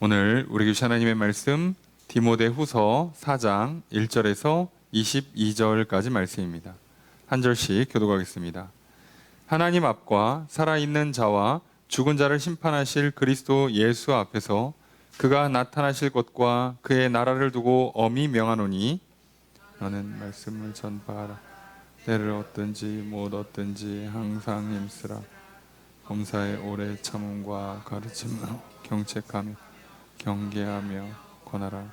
오늘 우리 교시 하나님의 말씀 디모데후서 4장 1절에서 22절까지 말씀입니다. 한 절씩 교독하겠습니다. 하나님 앞과 살아있는 자와 죽은 자를 심판하실 그리스도 예수 앞에서 그가 나타나실 것과 그의 나라를 두고 엄히 명하노니 너는 말씀을 전파하라. 때를 얻든지 못 얻든지 항상 힘쓰라. 범사에 오래 참음과 가르침으로 경책하며 경계하며 권하라.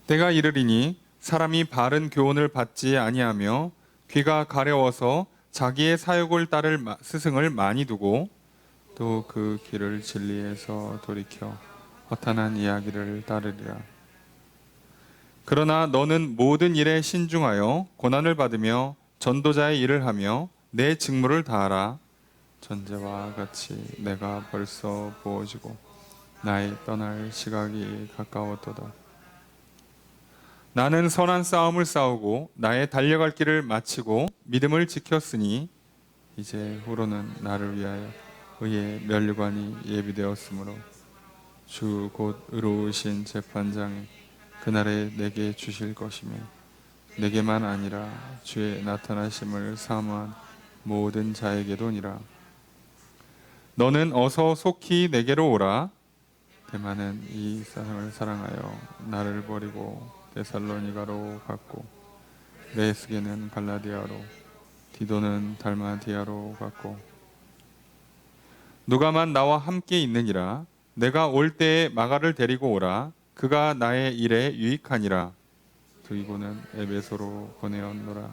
때가 이르리니 사람이 바른 교훈을 받지 아니하며 귀가 가려워서 자기의 사욕을 따를 스승을 많이 두고 또 그 길을 진리에서 돌이켜 허탄한 이야기를 따르리라. 그러나 너는 모든 일에 신중하여 고난을 받으며 전도자의 일을 하며 내 직무를 다하라. 전제와 같이 내가 벌써 부어지고 나의 떠날 시각이 가까웠도다. 나는 선한 싸움을 싸우고 나의 달려갈 길을 마치고 믿음을 지켰으니 이제 후로는 나를 위하여 의의 면류관이 예비되었으므로 주 곧 의로우신 재판장이 그날에 내게 주실 것이며 내게만 아니라 주의 나타나심을 사모한 모든 자에게도니라. 너는 어서 속히 내게로 오라. 데마는 이 사람을 사랑하여 나를 버리고 데살로니가로 갔고 레스게는 갈라디아로 디도는 달마디아로 갔고 누가만 나와 함께 있느니라. 내가 올 때에 마가를 데리고 오라. 그가 나의 일에 유익하니라. 두이고는 에베소로 보내었노라.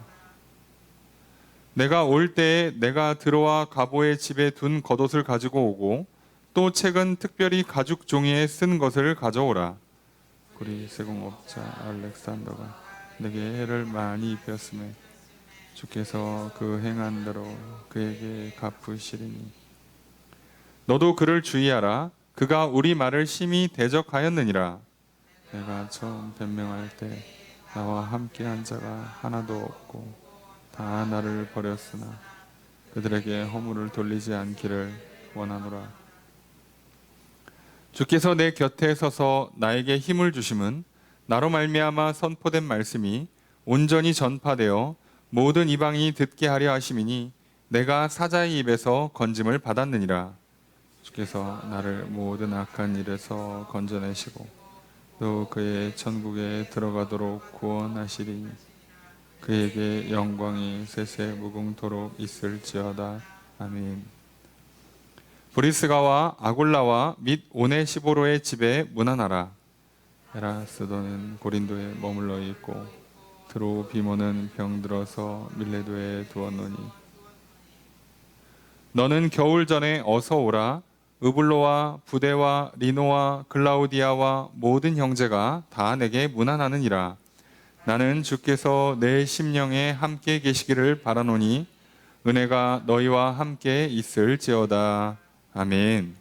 내가 올 때에 내가 들어와 가보의 집에 둔 겉옷을 가지고 오고 또 책은 특별히 가죽 종이에 쓴 것을 가져오라. 우리 세공업자 알렉산더가 내게 해를 많이 입혔음에 주께서 그 행한 대로 그에게 갚으시리니 너도 그를 주의하라. 그가 우리 말을 심히 대적하였느니라. 내가 처음 변명할 때 나와 함께한 자가 하나도 없고 다 나를 버렸으나 그들에게 허물을 돌리지 않기를 원하노라. 주께서 내 곁에 서서 나에게 힘을 주심은 나로 말미암아 선포된 말씀이 온전히 전파되어 모든 이방인이 듣게 하려 하심이니 내가 사자의 입에서 건짐을 받았느니라. 주께서 나를 모든 악한 일에서 건져내시고 또 그의 천국에 들어가도록 구원하시리니 그에게 영광이 세세 무궁토록 있을지어다. 아멘. 브리스가와 아굴라와 및 오네시보로의 집에 문안하라. 에라스도는 고린도에 머물러 있고 드로비모는 병들어서 밀레도에 두었노니 너는 겨울 전에 어서 오라. 으블로와 부데와 리노와 글라우디아와 모든 형제가 다 내게 문안하느니라. 나는 주께서 내 심령에 함께 계시기를 바라노니 은혜가 너희와 함께 있을지어다. 아멘.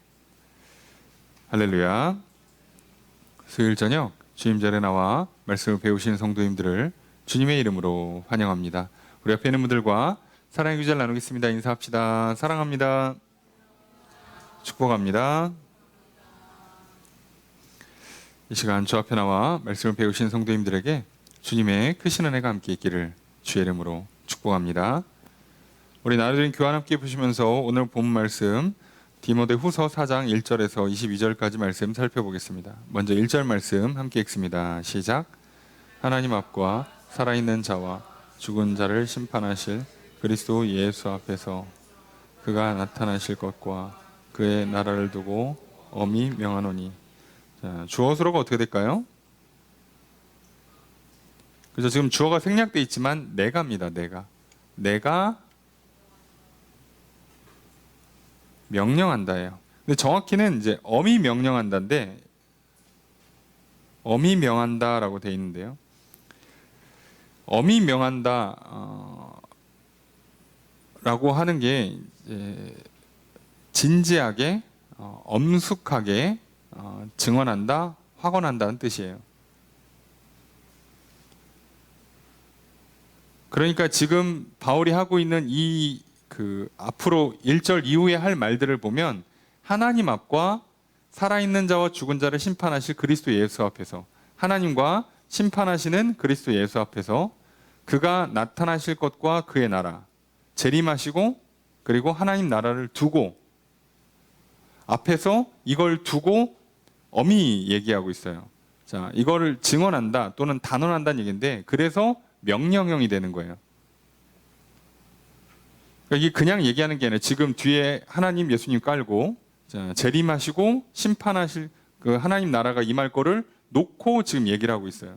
할렐루야. 수요일 저녁 주임절에 나와 말씀을 배우신 성도님들을 주님의 이름으로 환영합니다. 우리 옆에 있는 분들과 사랑의 교제를 나누겠습니다. 인사합시다. 사랑합니다. 축복합니다. 이 시간 주 앞에 나와 말씀을 배우신 성도님들에게 주님의 크신 은혜가 함께 있기를 주의 이름으로 축복합니다. 우리 나누어진 교환 함께 보시면서 오늘 본 말씀 디모데후서 4장 1절에서 22절까지 말씀 살펴보겠습니다. 먼저 1절 말씀 함께 읽습니다. 시작. 하나님 앞과 살아있는 자와 죽은 자를 심판하실 그리스도 예수 앞에서 그가 나타나실 것과 그의 나라를 두고 엄히 명하노니. 자, 주어서로가 어떻게 될까요? 그래서 지금 주어가 생략돼 있지만 내가입니다. 내가 명령한다예요. 근데 정확히는 이제 엄히 명령한다인데 엄히 명한다라고 돼 있는데요. 엄히 명한다 라고 하는 게 이제 진지하게 엄숙하게 증언한다, 확언한다는 뜻이에요. 그러니까 지금 바울이 하고 있는 앞으로 1절 이후에 할 말들을 보면 하나님 앞과 살아있는 자와 죽은 자를 심판하실 그리스도 예수 앞에서, 하나님과 심판하시는 그리스도 예수 앞에서 그가 나타나실 것과 그의 나라, 재림하시고 그리고 하나님 나라를 두고, 앞에서 이걸 두고 엄히 얘기하고 있어요. 자, 이거를 증언한다 또는 단언한다는 얘기인데, 그래서 명령형이 되는 거예요. 그러니까 이게 그냥 얘기하는 게 아니라 지금 뒤에 하나님 예수님 깔고, 자, 재림하시고 심판하실 그 하나님 나라가 임할 거를 놓고 지금 얘기를 하고 있어요.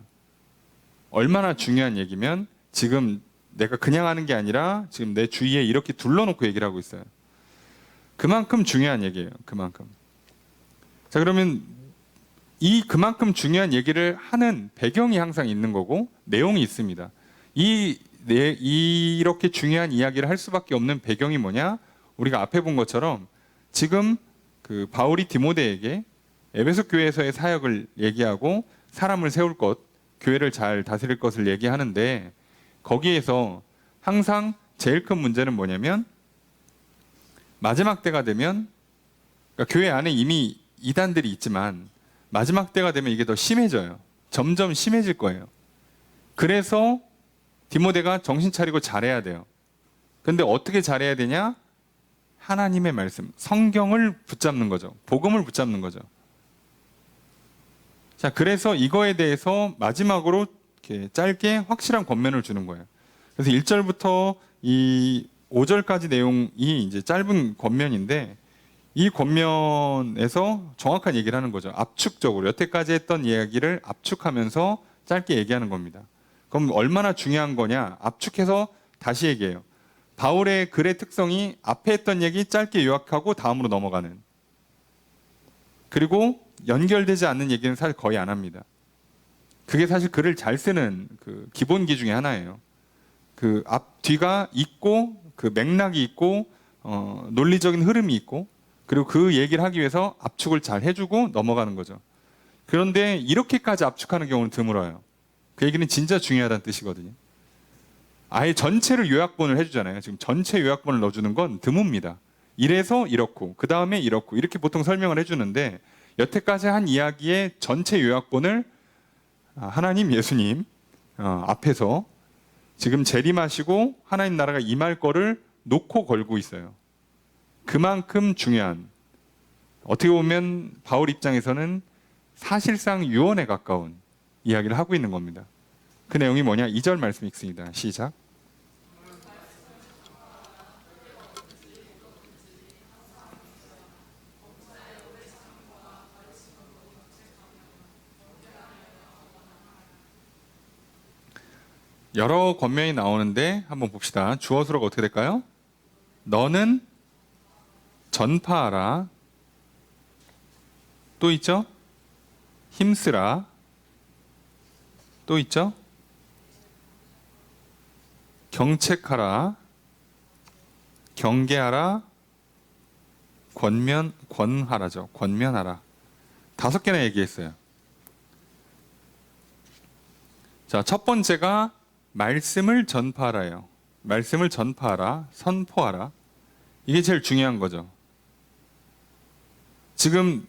얼마나 중요한 얘기면, 지금 내가 그냥 하는 게 아니라 지금 내 주위에 이렇게 둘러놓고 얘기를 하고 있어요. 그만큼 중요한 얘기예요. 그만큼. 자, 그러면 이 그만큼 중요한 얘기를 하는 배경이 항상 있는 거고 내용이 있습니다. 이렇게 중요한 이야기를 할 수밖에 없는 배경이 뭐냐? 우리가 앞에 본 것처럼 지금 그 바울이 디모데에게 에베소 교회에서의 사역을 얘기하고 사람을 세울 것, 교회를 잘 다스릴 것을 얘기하는데, 거기에서 항상 제일 큰 문제는 뭐냐면, 마지막 때가 되면, 그러니까 교회 안에 이미 이단들이 있지만 마지막 때가 되면 이게 더 심해져요. 점점 심해질 거예요. 그래서 디모데가 정신 차리고 잘해야 돼요. 근데 어떻게 잘해야 되냐? 하나님의 말씀, 성경을 붙잡는 거죠. 복음을 붙잡는 거죠. 자, 그래서 이거에 대해서 마지막으로 이렇게 짧게 확실한 권면을 주는 거예요. 그래서 1절부터 이 5절까지 내용이 이제 짧은 권면인데, 이 권면에서 정확한 얘기를 하는 거죠. 압축적으로 여태까지 했던 이야기를 압축하면서 짧게 얘기하는 겁니다. 그럼 얼마나 중요한 거냐? 압축해서 다시 얘기해요. 바울의 글의 특성이 앞에 했던 얘기 짧게 요약하고 다음으로 넘어가는, 그리고 연결되지 않는 얘기는 사실 거의 안 합니다. 그게 사실 글을 잘 쓰는 그 기본기 중에 하나예요. 그 앞 뒤가 있고 그 맥락이 있고 논리적인 흐름이 있고, 그리고 그 얘기를 하기 위해서 압축을 잘 해주고 넘어가는 거죠. 그런데 이렇게까지 압축하는 경우는 드물어요. 그 얘기는 진짜 중요하다는 뜻이거든요. 아예 전체를 요약본을 해주잖아요. 지금 전체 요약본을 넣어주는 건 드뭅니다. 이래서 이렇고 그 다음에 이렇고 이렇게 보통 설명을 해주는데, 여태까지 한 이야기의 전체 요약본을 하나님 예수님 앞에서 지금 재림하시고 하나님 나라가 임할 거를 놓고 걸고 있어요. 그만큼 중요한, 어떻게 보면 바울 입장에서는 사실상 유언에 가까운 이야기를 하고 있는 겁니다. 그 내용이 뭐냐? 2절 말씀 읽습니다. 시작. 여러 권면이 나오는데 한번 봅시다. 주어수로가 어떻게 될까요? 너는 전파하라. 또 있죠? 힘쓰라. 또 있죠? 경책하라. 경계하라. 권하라죠. 권면하라. 5개나 얘기했어요. 자, 첫 번째가 말씀을 전파하라예요. 말씀을 전파하라, 선포하라. 이게 제일 중요한 거죠. 지금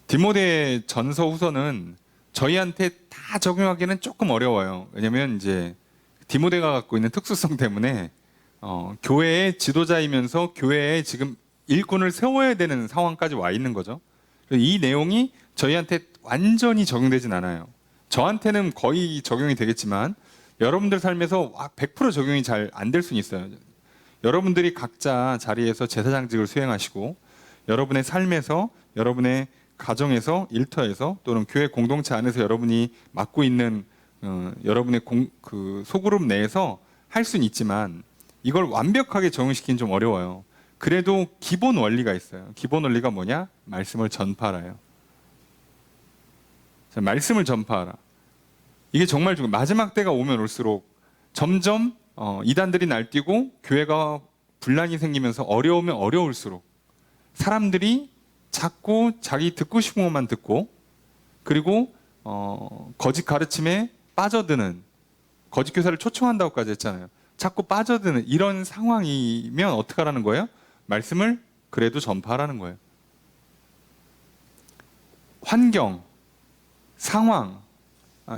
디모데 전서 후서는 저희한테 다 적용하기는 조금 어려워요. 왜냐면 이제 디모데가 갖고 있는 특수성 때문에 교회의 지도자이면서 교회에 지금 일꾼을 세워야 되는 상황까지 와 있는 거죠. 이 내용이 저희한테 완전히 적용되진 않아요. 저한테는 거의 적용이 되겠지만 여러분들 삶에서 100% 적용이 잘 안 될 수는 있어요. 여러분들이 각자 자리에서 제사장직을 수행하시고, 여러분의 삶에서, 여러분의 가정에서, 일터에서, 또는 교회 공동체 안에서 여러분이 맡고 있는 여러분의 그 소그룹 내에서 할 수는 있지만, 이걸 완벽하게 적용시키긴 좀 어려워요. 그래도 기본 원리가 있어요. 기본 원리가 뭐냐? 말씀을 전파하라요. 자, 말씀을 전파하라. 이게 정말 중요해요. 마지막 때가 오면 올수록 점점 이단들이 날뛰고 교회가 분란이 생기면서 어려우면 어려울수록 사람들이 자꾸 자기 듣고 싶은 것만 듣고, 그리고 거짓 가르침에 빠져드는, 거짓 교사를 초청한다고까지 했잖아요. 자꾸 빠져드는 이런 상황이면 어떡하라는 거예요? 말씀을 그래도 전파하라는 거예요. 환경, 상황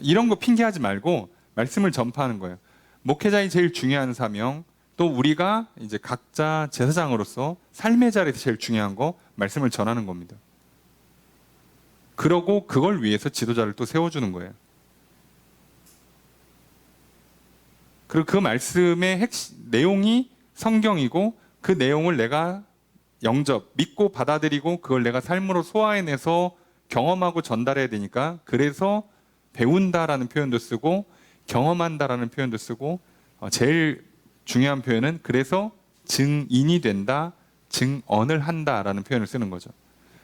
이런 거 핑계하지 말고 말씀을 전파하는 거예요. 목회자의 제일 중요한 사명, 또 우리가 이제 각자 제사장으로서 삶의 자리에서 제일 중요한 거 말씀을 전하는 겁니다. 그러고 그걸 위해서 지도자를 또 세워주는 거예요. 그리고 그 말씀의 내용이 성경이고 그 내용을 내가 믿고 받아들이고 그걸 내가 삶으로 소화해내서 경험하고 전달해야 되니까 그래서 배운다라는 표현도 쓰고 경험한다라는 표현도 쓰고 제일 중요한 표현은 그래서 증인이 된다, 증언을 한다라는 표현을 쓰는 거죠.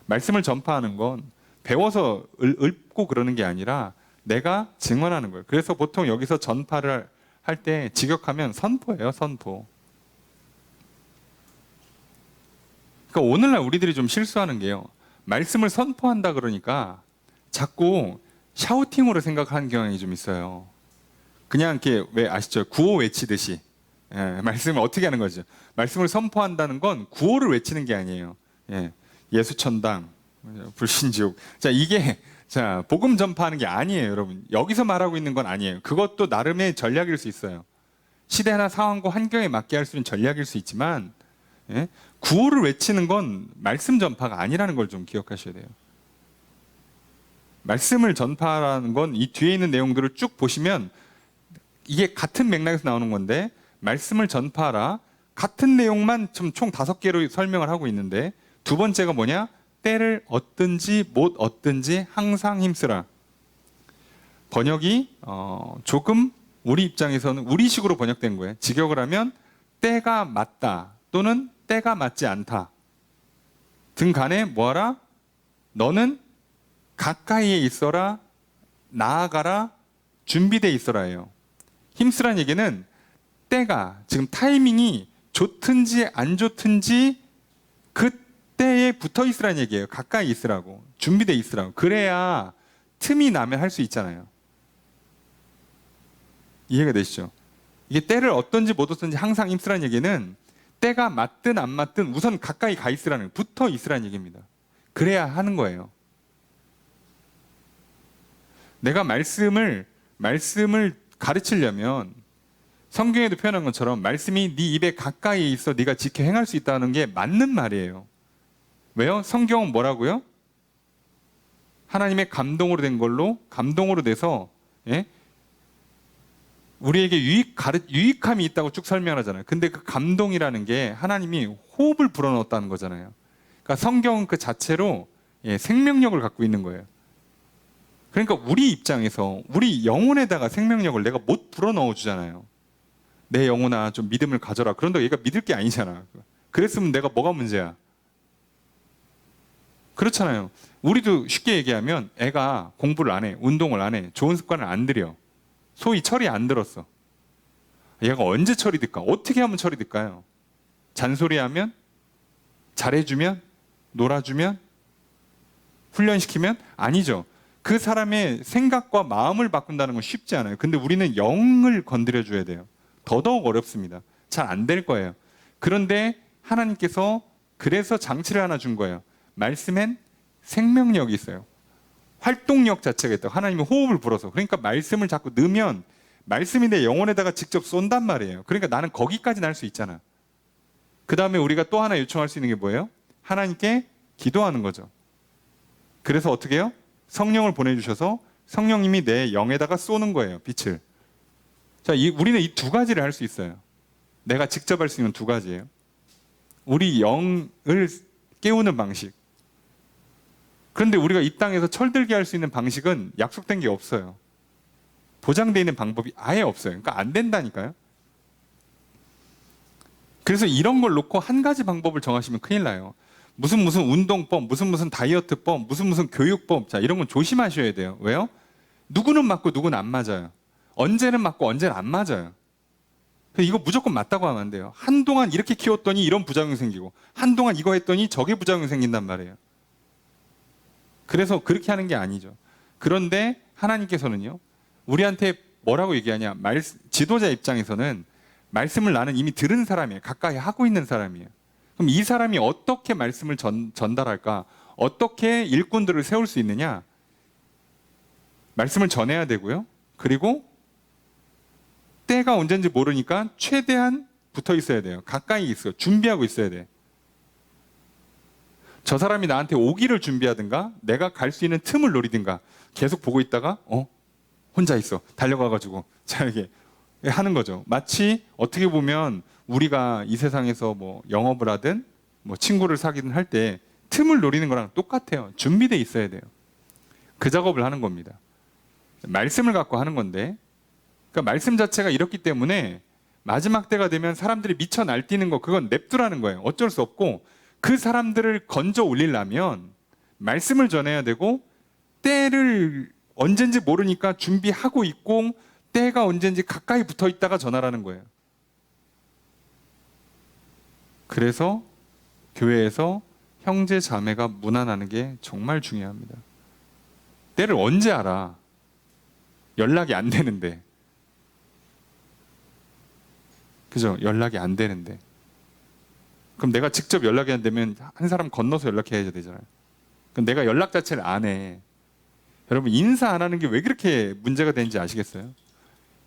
말씀을 전파하는 건 배워서 읊고 그러는 게 아니라 내가 증언하는 거예요. 그래서 보통 여기서 전파를 할 때 직역하면 선포예요, 선포. 그러니까 오늘날 우리들이 좀 실수하는 게요. 말씀을 선포한다 그러니까 자꾸 샤우팅으로 생각하는 경향이 좀 있어요. 그냥 이렇게 왜 아시죠? 구호 외치듯이. 말씀을 어떻게 하는 거죠? 말씀을 선포한다는 건 구호를 외치는 게 아니에요. 예수천당, 불신지옥. 자, 복음 전파하는 게 아니에요, 여러분. 여기서 말하고 있는 건 아니에요. 그것도 나름의 전략일 수 있어요. 시대나 상황과 환경에 맞게 할 수 있는 전략일 수 있지만, 구호를 외치는 건 말씀 전파가 아니라는 걸 좀 기억하셔야 돼요. 말씀을 전파하는 건 이 뒤에 있는 내용들을 쭉 보시면 이게 같은 맥락에서 나오는 건데, 말씀을 전파하라. 같은 내용만 총 5개로 설명을 하고 있는데, 두 번째가 뭐냐? 때를 얻든지 못 얻든지 항상 힘쓰라. 번역이 조금 우리 입장에서는 우리식으로 번역된 거예요. 직역을 하면 때가 맞다 또는 때가 맞지 않다 등 간에 뭐하라? 너는 가까이에 있어라, 나아가라, 준비되어 있어라예요. 힘쓰라는 얘기는 때가 지금 타이밍이 좋든지 안 좋든지 그 때에 붙어 있으라는 얘기예요. 가까이 있으라고, 준비되어 있으라고. 그래야 틈이 나면 할 수 있잖아요. 이해가 되시죠? 이게 때를 얻든지 못 얻든지 항상 힘쓰라는 얘기는 때가 맞든 안 맞든 우선 가까이 가 있으라는, 붙어 있으라는 얘기입니다. 그래야 하는 거예요. 내가 말씀을 가르치려면 성경에도 표현한 것처럼 말씀이 네 입에 가까이 있어 네가 지켜 행할 수 있다는 게 맞는 말이에요. 왜요? 성경은 뭐라고요? 하나님의 감동으로 된 걸로, 감동으로 돼서 우리에게 유익함이 있다고 쭉 설명하잖아요. 근데 그 감동이라는 게 하나님이 호흡을 불어넣었다는 거잖아요. 그러니까 성경은 그 자체로 생명력을 갖고 있는 거예요. 그러니까 우리 입장에서 우리 영혼에다가 생명력을 내가 못 불어넣어 주잖아요. 내 영혼아 좀 믿음을 가져라. 그런데 얘가 믿을 게 아니잖아. 그랬으면 내가 뭐가 문제야? 그렇잖아요. 우리도 쉽게 얘기하면 애가 공부를 안 해, 운동을 안 해, 좋은 습관을 안 들여. 소위 철이 안 들었어. 얘가 언제 철이 들까? 어떻게 하면 철이 들까요? 잔소리하면? 잘해주면? 놀아주면? 훈련시키면? 아니죠. 그 사람의 생각과 마음을 바꾼다는 건 쉽지 않아요. 근데 우리는 영을 건드려줘야 돼요. 더더욱 어렵습니다. 잘 안 될 거예요. 그런데 하나님께서 그래서 장치를 하나 준 거예요. 말씀엔 생명력이 있어요. 활동력 자체가 있다고. 하나님이 호흡을 불어서. 그러니까 말씀을 자꾸 넣으면 말씀이 내 영혼에다가 직접 쏜단 말이에요. 그러니까 나는 거기까지는 할 수 있잖아. 그 다음에 우리가 또 하나 요청할 수 있는 게 뭐예요? 하나님께 기도하는 거죠. 그래서 어떻게 해요? 성령을 보내주셔서 성령님이 내 영에다가 쏘는 거예요. 빛을. 자, 우리는 이 두 가지를 할 수 있어요. 내가 직접 할 수 있는 두 가지예요. 우리 영을 깨우는 방식. 그런데 우리가 이 땅에서 철들게 할 수 있는 방식은 약속된 게 없어요. 보장되어 있는 방법이 아예 없어요. 그러니까 안 된다니까요. 그래서 이런 걸 놓고 한 가지 방법을 정하시면 큰일 나요. 무슨 운동법, 무슨 다이어트법, 무슨 교육법. 자, 이런 건 조심하셔야 돼요. 왜요? 누구는 맞고 누구는 안 맞아요. 언제는 맞고 언제는 안 맞아요. 이거 무조건 맞다고 하면 안 돼요. 한동안 이렇게 키웠더니 이런 부작용이 생기고 한동안 이거 했더니 저게 부작용이 생긴단 말이에요. 그래서 그렇게 하는 게 아니죠. 그런데 하나님께서는요, 우리한테 뭐라고 얘기하냐? 지도자 입장에서는 말씀을 나는 이미 들은 사람이에요. 가까이 하고 있는 사람이에요. 그럼 이 사람이 어떻게 말씀을 전달할까? 어떻게 일꾼들을 세울 수 있느냐? 말씀을 전해야 되고요. 그리고 때가 언제인지 모르니까 최대한 붙어 있어야 돼요. 가까이 있어. 준비하고 있어야 돼. 저 사람이 나한테 오기를 준비하든가 내가 갈 수 있는 틈을 노리든가 계속 보고 있다가 혼자 있어. 달려가가지고 자 이렇게 하는 거죠. 마치 어떻게 보면 우리가 이 세상에서 뭐 영업을 하든 뭐 친구를 사귀든 할 때 틈을 노리는 거랑 똑같아요. 준비돼 있어야 돼요. 그 작업을 하는 겁니다. 말씀을 갖고 하는 건데, 그러니까 말씀 자체가 이렇기 때문에 마지막 때가 되면 사람들이 미쳐 날뛰는 거 그건 냅두라는 거예요. 어쩔 수 없고 그 사람들을 건져 올리려면 말씀을 전해야 되고 때를 언젠지 모르니까 준비하고 있고 때가 언젠지 가까이 붙어 있다가 전하라는 거예요. 그래서 교회에서 형제 자매가 문안하는 게 정말 중요합니다. 때를 언제 알아? 연락이 안 되는데. 그죠? 연락이 안 되는데. 그럼 내가 직접 연락이 안 되면 한 사람 건너서 연락해야 되잖아요. 그럼 내가 연락 자체를 안 해. 여러분 인사 안 하는 게 왜 그렇게 문제가 되는지 아시겠어요?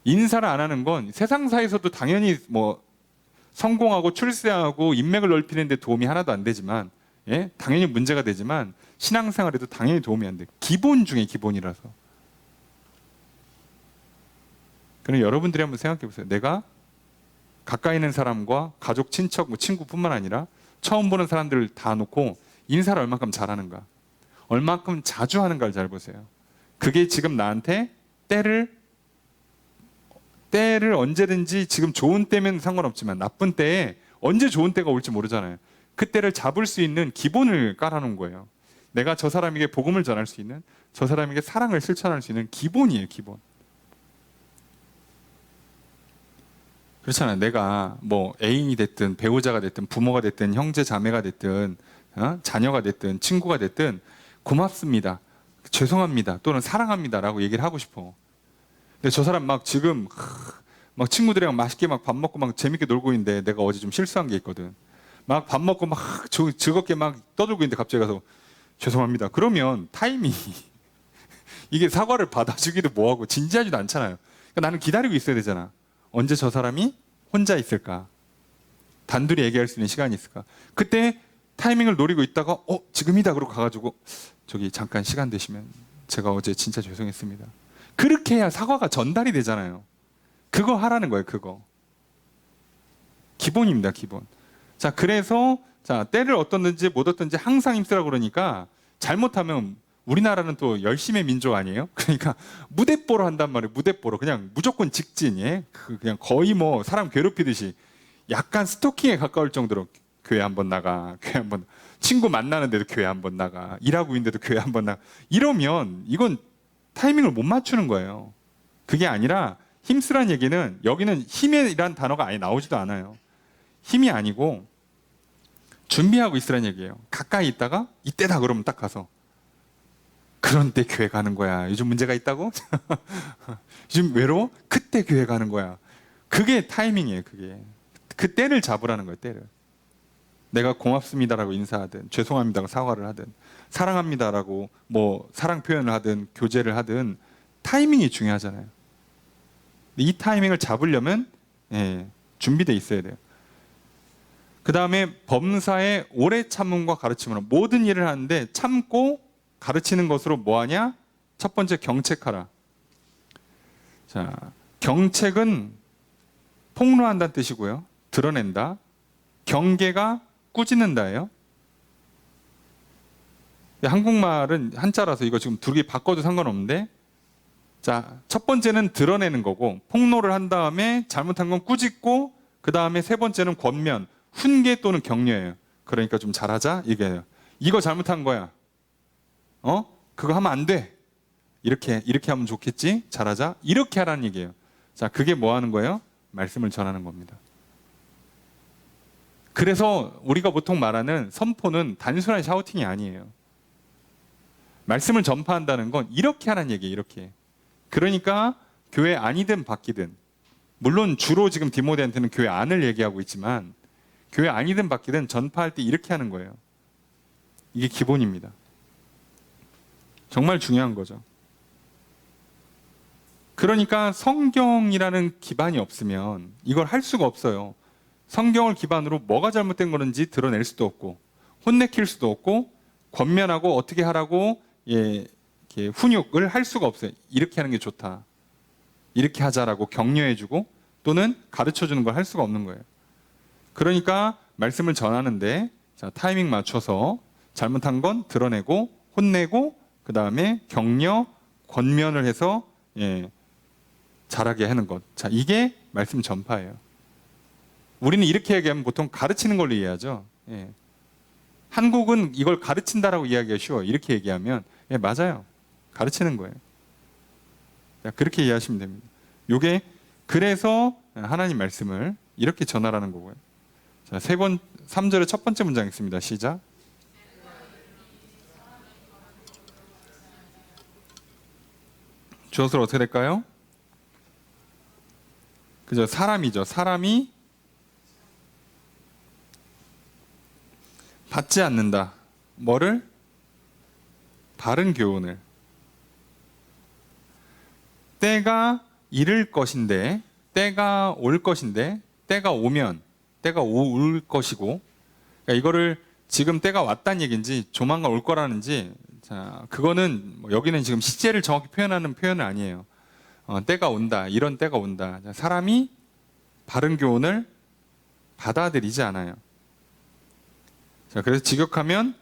인사를 안 하는 건 세상사에서도 당연히 뭐 성공하고 출세하고 인맥을 넓히는 데 도움이 하나도 안 되지만 당연히 문제가 되지만 신앙생활에도 당연히 도움이 안 돼. 기본 중에 기본이라서. 그럼 여러분들이 한번 생각해 보세요. 내가 가까이 있는 사람과 가족, 친척, 뭐 친구뿐만 아니라 처음 보는 사람들을 다 놓고 인사를 얼만큼 잘하는가, 얼만큼 자주 하는가를 잘 보세요. 그게 지금 나한테 때를 언제든지 지금 좋은 때면 상관없지만 나쁜 때에 언제 좋은 때가 올지 모르잖아요. 그때를 잡을 수 있는 기본을 깔아놓은 거예요. 내가 저 사람에게 복음을 전할 수 있는, 저 사람에게 사랑을 실천할 수 있는 기본이에요. 기본. 그렇잖아요. 내가 뭐 애인이 됐든 배우자가 됐든 부모가 됐든 형제 자매가 됐든 자녀가 됐든 친구가 됐든 고맙습니다, 죄송합니다 또는 사랑합니다라고 얘기를 하고 싶어. 근데 저 사람 막 지금 막 친구들이랑 맛있게 막 밥 먹고 막 재밌게 놀고 있는데 내가 어제 좀 실수한 게 있거든. 막 밥 먹고 막 즐겁게 막 떠들고 있는데 갑자기 가서 죄송합니다. 그러면 타이밍이 이게 사과를 받아주기도 뭐하고 진지하지도 않잖아요. 그러니까 나는 기다리고 있어야 되잖아. 언제 저 사람이 혼자 있을까? 단둘이 얘기할 수 있는 시간이 있을까? 그때 타이밍을 노리고 있다가 지금이다 그러고 가가지고 저기 잠깐 시간 되시면 제가 어제 진짜 죄송했습니다. 그렇게 해야 사과가 전달이 되잖아요. 그거 하라는 거예요. 그거 기본입니다. 기본. 자, 그래서 자, 때를 어떻든지 못 얻든지 항상 힘쓰라고 그러니까 잘못하면 우리나라는 또 열심의 민족 아니에요? 그러니까 무대뽀로 한단 말이에요. 무대뽀로 그냥 무조건 직진이에요. 그냥 거의 뭐 사람 괴롭히듯이 약간 스토킹에 가까울 정도로 교회 한번 나가, 교회 한번 친구 만나는데도 교회 한번 나가, 일하고 있는데도 교회 한번 나가. 이러면 이건 타이밍을 못 맞추는 거예요. 그게 아니라 힘쓰란 얘기는 여기는 힘이란 단어가 아예 나오지도 않아요. 힘이 아니고 준비하고 있으란 얘기예요. 가까이 있다가 이때다 그러면 딱 가서 그런 때 교회 가는 거야. 요즘 문제가 있다고? 요즘 외로워? 그때 교회 가는 거야. 그게 타이밍이에요. 그게 그 때를 잡으라는 거예요. 때를. 내가 고맙습니다라고 인사하든 죄송합니다라고 사과를 하든 사랑합니다라고 뭐 사랑 표현을 하든 교제를 하든 타이밍이 중요하잖아요. 이 타이밍을 잡으려면 준비되어 있어야 돼요. 그 다음에 범사의 오래 참음과 가르침으로 모든 일을 하는데 참고 가르치는 것으로 뭐하냐? 첫 번째 경책하라. 자, 경책은 폭로한다는 뜻이고요. 드러낸다. 경계가 꾸짖는다예요. 한국말은 한자라서 이거 지금 두 개 바꿔도 상관없는데, 자, 첫 번째는 드러내는 거고 폭로를 한 다음에 잘못한 건 꾸짖고 그 다음에 세 번째는 권면, 훈계 또는 격려예요. 그러니까 좀 잘하자 이게요. 이거 잘못한 거야. 그거 하면 안 돼. 이렇게 하면 좋겠지. 잘하자. 이렇게 하라는 얘기예요. 자, 그게 뭐 하는 거예요? 말씀을 전하는 겁니다. 그래서 우리가 보통 말하는 선포는 단순한 샤우팅이 아니에요. 말씀을 전파한다는 건 이렇게 하라는 얘기예요. 이렇게. 그러니까 교회 안이든 밖이든, 물론 주로 지금 디모데한테는 교회 안을 얘기하고 있지만 교회 안이든 밖이든 전파할 때 이렇게 하는 거예요. 이게 기본입니다. 정말 중요한 거죠. 그러니까 성경이라는 기반이 없으면 이걸 할 수가 없어요. 성경을 기반으로 뭐가 잘못된 거는지 드러낼 수도 없고, 혼내킬 수도 없고, 권면하고 어떻게 하라고 이렇게 훈육을 할 수가 없어요. 이렇게 하는 게 좋다, 이렇게 하자라고 격려해주고 또는 가르쳐주는 걸 할 수가 없는 거예요. 그러니까 말씀을 전하는데 자, 타이밍 맞춰서 잘못한 건 드러내고 혼내고 그 다음에 격려, 권면을 해서 잘하게 하는 것. 자, 이게 말씀 전파예요. 우리는 이렇게 얘기하면 보통 가르치는 걸로 이해하죠. 한국은 이걸 가르친다라고 이야기가 쉬워요. 이렇게 얘기하면 맞아요. 가르치는 거예요. 자, 그렇게 이해하시면 됩니다. 요게 그래서 하나님 말씀을 이렇게 전하라는 거고요. 자, 3절의 첫 번째 문장 있습니다. 시작. 주어서 어떻게 될까요? 그죠? 사람이죠. 사람이 받지 않는다. 뭐를? 바른 교훈을. 때가 이를 것인데, 때가 올 것인데, 때가 오면, 때가 올 것이고, 그러니까 이거를 지금 때가 왔다는 얘기인지 조만간 올 거라는지, 자, 그거는 여기는 지금 시제를 정확히 표현하는 표현은 아니에요. 때가 온다, 이런 때가 온다. 자, 사람이 바른 교훈을 받아들이지 않아요. 자, 그래서 직역하면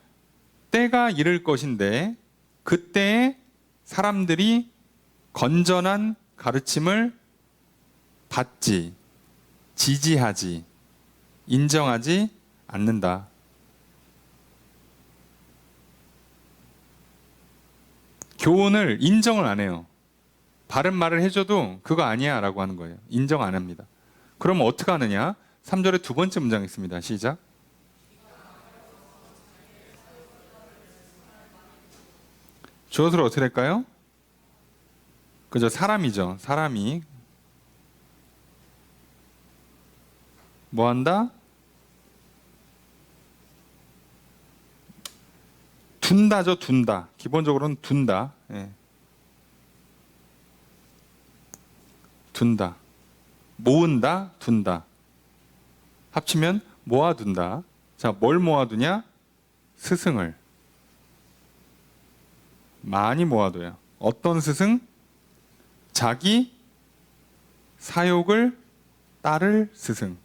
때가 이를 것인데 그때에 사람들이 건전한 가르침을 받지, 지지하지, 인정하지 않는다. 교훈을 인정을 안 해요. 바른 말을 해줘도 그거 아니야 라고 하는 거예요. 인정 안 합니다. 그럼 어떻게 하느냐? 3절의 두 번째 문장 있습니다. 시작. 주어서로 어떻게 될까요? 그죠? 사람이죠. 사람이 뭐 한다? 둔다죠. 둔다. 기본적으로는 둔다. 둔다. 모은다, 둔다. 합치면 모아둔다. 자, 뭘 모아두냐? 스승을. 많이 모아둬요. 어떤 스승? 자기 사욕을 따를 스승.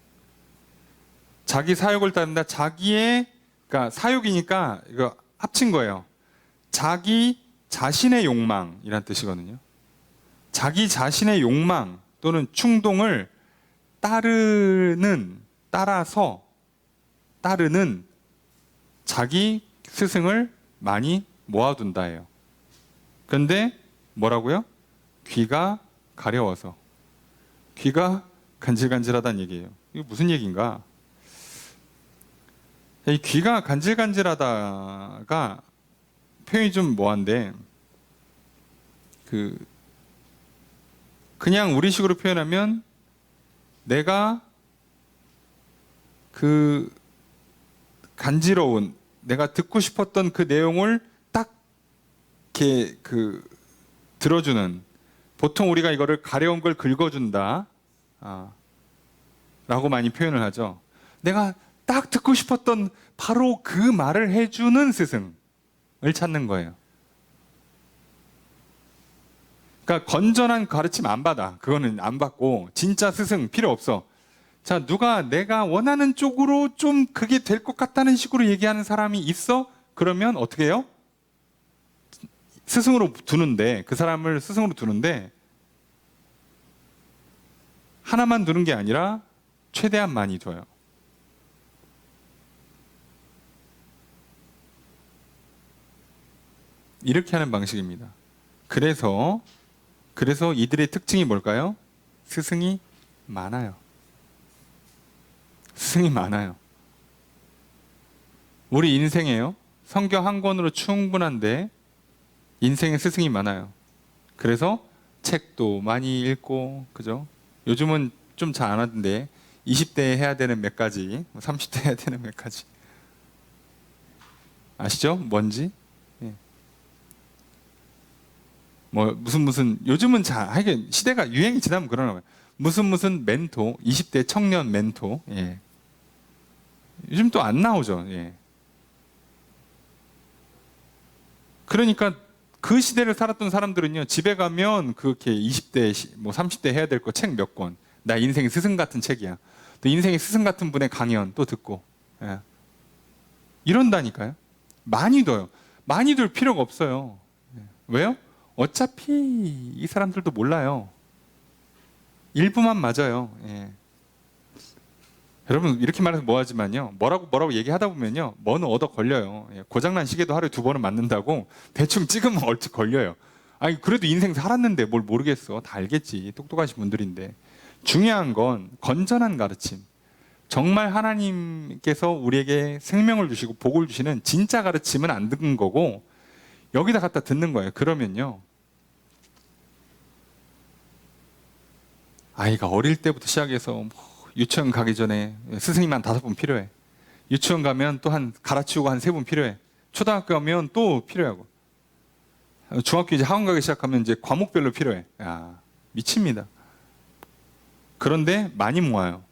자기 사욕을 따른다. 자기의, 그러니까 사욕이니까 이거 합친 거예요. 자기 자신의 욕망이란 뜻이거든요. 자기 자신의 욕망 또는 충동을 따라서 따르는 자기 스승을 많이 모아둔다예요. 그런데 뭐라고요? 귀가 가려워서. 귀가 간질간질하다는 얘기예요. 이게 무슨 얘기인가? 이 귀가 간질간질하다가 표현이 좀 뭐한데 그냥 우리식으로 표현하면 내가 간지러운 내가 듣고 싶었던 그 내용을 딱 이렇게 들어주는, 보통 우리가 이거를 가려운 걸 긁어준다 라고 많이 표현을 하죠. 내가 딱 듣고 싶었던 바로 그 말을 해주는 스승을 찾는 거예요. 그러니까 건전한 가르침 안 받아. 그거는 안 받고 진짜 스승 필요 없어. 자, 누가 내가 원하는 쪽으로 좀 그게 될 것 같다는 식으로 얘기하는 사람이 있어? 그러면 어떻게 해요? 스승으로 두는데, 그 사람을 스승으로 두는데 하나만 두는 게 아니라 최대한 많이 둬요. 이렇게 하는 방식입니다. 그래서 이들의 특징이 뭘까요? 스승이 많아요. 스승이 많아요. 우리 인생에요. 성경 한 권으로 충분한데 인생에 스승이 많아요. 그래서 책도 많이 읽고, 그죠? 요즘은 좀 잘 안 하던데 20대에 해야 되는 몇 가지, 30대에 해야 되는 몇 가지 아시죠? 뭔지? 뭐 무슨 요즘은 하긴 시대가 유행이 지나면 그러나 봐요. 무슨 멘토, 20대 청년 멘토. 예. 요즘 또 안 나오죠. 예. 그러니까 그 시대를 살았던 사람들은요, 집에 가면 그렇게 20대, 뭐 30대 해야 될 거 책 몇 권. 나 인생 스승 같은 책이야. 또 인생의 스승 같은 분의 강연 또 듣고. 예. 이런다니까요. 많이 둬요. 많이 둘 필요가 없어요. 예. 왜요? 어차피 이 사람들도 몰라요. 일부만 맞아요. 예. 여러분 이렇게 말해서 뭐하지만요, 뭐라고 얘기하다 보면요, 뭐는 얻어 걸려요. 예. 고장난 시계도 하루에 2번은 맞는다고 대충 찍으면 얼추 걸려요. 아니 그래도 인생 살았는데 뭘 모르겠어. 다 알겠지. 똑똑하신 분들인데. 중요한 건 건전한 가르침. 정말 하나님께서 우리에게 생명을 주시고 복을 주시는 진짜 가르침은 안 듣는 거고, 여기다 갖다 듣는 거예요. 그러면요, 아이가 어릴 때부터 시작해서 뭐 유치원 가기 전에 스승님 한 5분 필요해. 유치원 가면 또 갈아치우고 한 3분 필요해. 초등학교 가면 또 필요하고. 중학교 이제 학원 가기 시작하면 이제 과목별로 필요해. 야, 미칩니다. 그런데 많이 모아요.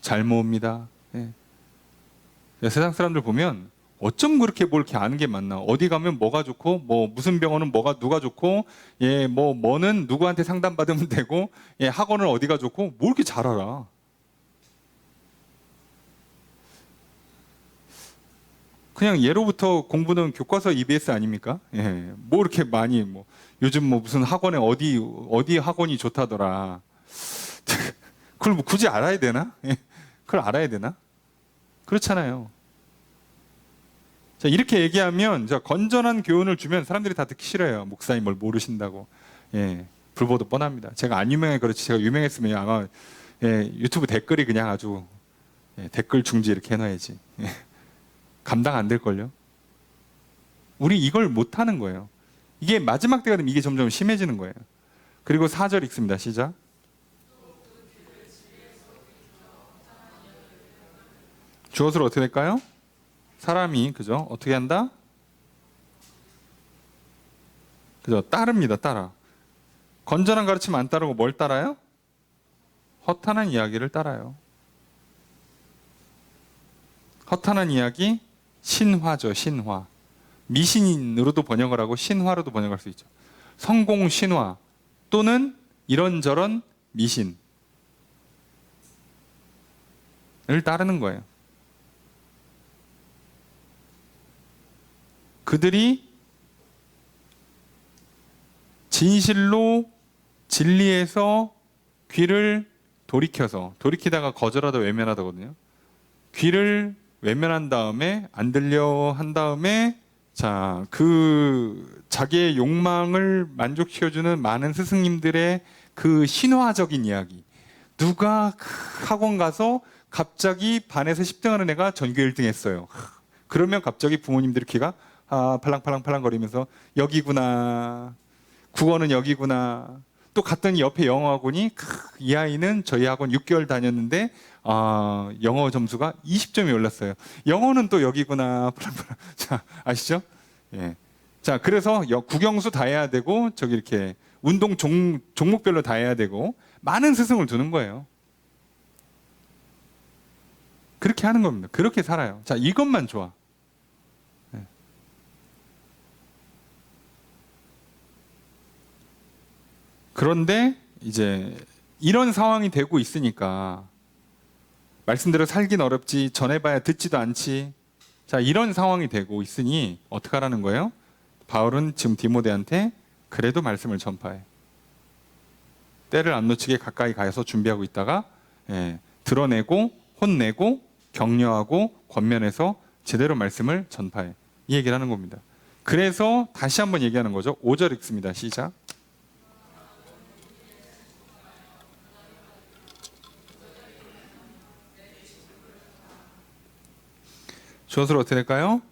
잘 모읍니다. 예. 세상 사람들 보면 어쩜 그렇게 뭘 이렇게 아는 게 많나. 어디 가면 뭐가 좋고, 뭐 무슨 병원은 누가 좋고, 예, 뭐는 누구한테 상담받으면 되고, 예, 학원은 어디가 좋고, 뭘 이렇게 잘 알아. 그냥 예로부터 공부는 교과서 EBS 아닙니까? 예, 뭐 이렇게 많이 요즘 무슨 학원에 어디 학원이 좋다더라. 그걸 뭐 굳이 알아야 되나? 예, 그걸 알아야 되나? 그렇잖아요. 자, 이렇게 얘기하면, 건전한 교훈을 주면 사람들이 다 듣기 싫어요. 목사님 뭘 모르신다고. 예, 불보듯 뻔합니다. 제가 안 유명해 그렇지, 제가 유명했으면 아마, 예, 유튜브 댓글이 그냥 아주, 예, 댓글 중지 이렇게 해놔야지. 예, 감당 안 될걸요? 우리 이걸 못하는 거예요. 이게 마지막 때가 되면 이게 점점 심해지는 거예요. 그리고 4절 읽습니다. 시작. 주어서로 어떻게 될까요? 사람이, 그죠? 어떻게 한다? 그죠? 따릅니다. 따라. 건전한 가르침 안 따르고 뭘 따라요? 허탄한 이야기를 따라요. 허탄한 이야기, 신화죠. 신화. 미신으로도 번역을 하고 신화로도 번역할 수 있죠. 성공 신화 또는 이런저런 미신을 따르는 거예요. 그들이 진실로 진리에서 귀를 돌이키다가 거절하다 외면하다거든요. 귀를 외면한 다음에 안 들려 한 다음에 자기의 욕망을 만족시켜주는 많은 스승님들의 그 신화적인 이야기. 누가 학원 가서 갑자기 반에서 10등 하는 애가 전교 1등 했어요. 그러면 갑자기 부모님들의 귀가 팔랑팔랑 거리면서 여기구나. 국어는 여기구나. 또 갔더니 옆에 영어학원이 이 아이는 저희 학원 6개월 다녔는데 영어 점수가 20점이 올랐어요. 영어는 또 여기구나. 자, 아시죠? 예. 자, 그래서 국영수 다 해야 되고 저기 이렇게 운동 종목별로 다 해야 되고 많은 스승을 두는 거예요. 그렇게 하는 겁니다. 그렇게 살아요. 자, 이것만 좋아. 예. 그런데 이제 이런 상황이 되고 있으니까 말씀대로 살긴 어렵지, 전해봐야 듣지도 않지. 자, 이런 상황이 되고 있으니 어떻게 하라는 거예요? 바울은 지금 디모데한테 그래도 말씀을 전파해. 때를 안 놓치게 가까이 가서 준비하고 있다가 드러내고 혼내고 격려하고 권면해서 제대로 말씀을 전파해. 이 얘기를 하는 겁니다. 그래서 다시 한번 얘기하는 거죠. 5절 읽습니다. 시작. 주어서로 어떻게 될까요?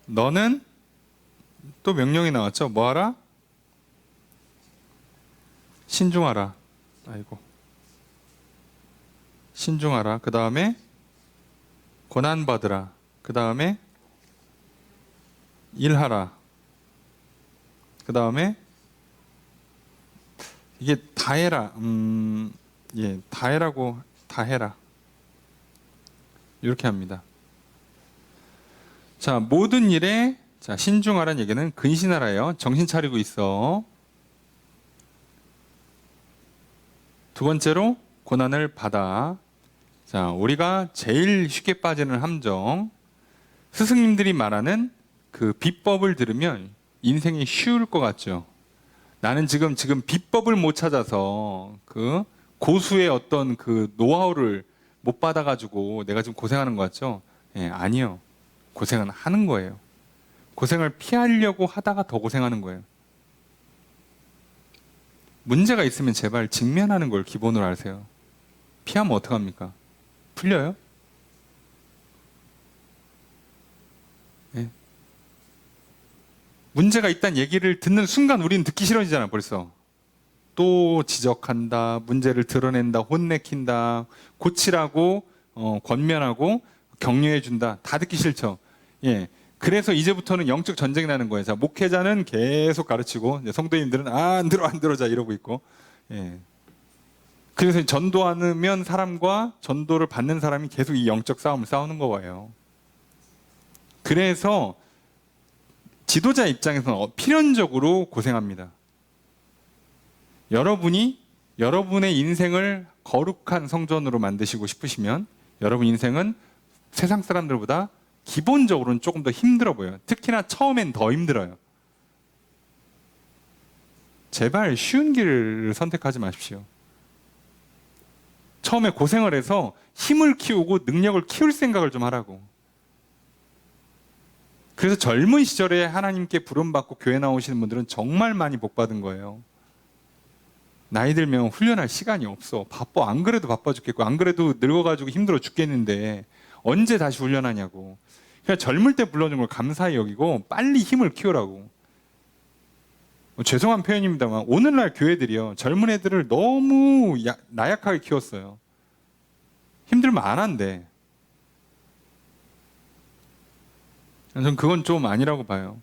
너는 또 명령이 나왔죠. 뭐 하라? 신중하라. 아이고. 신중하라. 그 다음에 고난받으라. 그 다음에 일하라. 그 다음에 이게 다 해라. 예, 다 해라고 다 해라. 이렇게 합니다. 자, 모든 일에 자, 신중하라는 얘기는 근신하라예요. 정신 차리고 있어. 두 번째로 고난을 받아. 자, 우리가 제일 쉽게 빠지는 함정. 스승님들이 말하는 그 비법을 들으면 인생이 쉬울 것 같죠. 나는 지금 비법을 못 찾아서 그 고수의 어떤 그 노하우를 못 받아가지고 내가 지금 고생하는 것 같죠? 예, 아니요. 고생은 하는 거예요. 고생을 피하려고 하다가 더 고생하는 거예요. 문제가 있으면 제발 직면하는 걸 기본으로 하세요. 피하면 어떡합니까? 풀려요? 예. 문제가 있다는 얘기를 듣는 순간 우리는 듣기 싫어지잖아, 벌써. 또 지적한다, 문제를 드러낸다, 혼내킨다, 고치라고 권면하고 격려해준다. 다 듣기 싫죠. 예. 그래서 이제부터는 영적 전쟁이 나는 거예요. 자, 목회자는 계속 가르치고 이제 성도님들은 안 들어 자 이러고 있고. 예. 그래서 전도하면 사람과 전도를 받는 사람이 계속 이 영적 싸움을 싸우는 거예요. 그래서 지도자 입장에서는 필연적으로 고생합니다. 여러분이 여러분의 인생을 거룩한 성전으로 만드시고 싶으시면 여러분 인생은 세상 사람들보다 기본적으로는 조금 더 힘들어 보여요. 특히나 처음엔 더 힘들어요. 제발 쉬운 길을 선택하지 마십시오. 처음에 고생을 해서 힘을 키우고 능력을 키울 생각을 좀 하라고. 그래서 젊은 시절에 하나님께 부름받고 교회 나오시는 분들은 정말 많이 복받은 거예요. 나이 들면 훈련할 시간이 없어. 바빠. 안 그래도 바빠 죽겠고 안 그래도 늙어가지고 힘들어 죽겠는데 언제 다시 훈련하냐고. 그냥 젊을 때 불러준 걸 감사히 여기고 빨리 힘을 키우라고. 죄송한 표현입니다만 오늘날 교회들이요. 젊은 애들을 너무 나약하게 키웠어요. 힘들면 안 한대. 전 그건 좀 아니라고 봐요.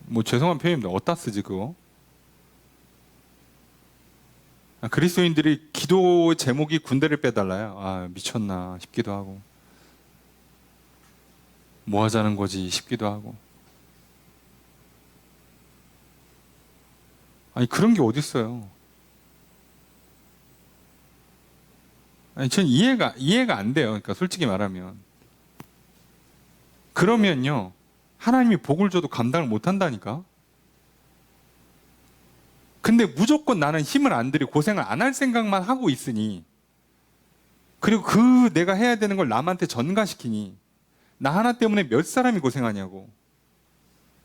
뭐 죄송한 표현입니다. 어디다 쓰지 그거? 그리스도인들이 기도 제목이 군대를 빼달라요. 아 미쳤나 싶기도 하고 뭐 하자는 거지 싶기도 하고. 아니 그런 게 어디 있어요? 아니 전 이해가 안 돼요. 그러니까 솔직히 말하면 그러면요 하나님이 복을 줘도 감당을 못 한다니까. 근데 무조건 나는 힘을 안 들이고 고생을 안 할 생각만 하고 있으니, 그리고 그 내가 해야 되는 걸 남한테 전가시키니 나 하나 때문에 몇 사람이 고생하냐고.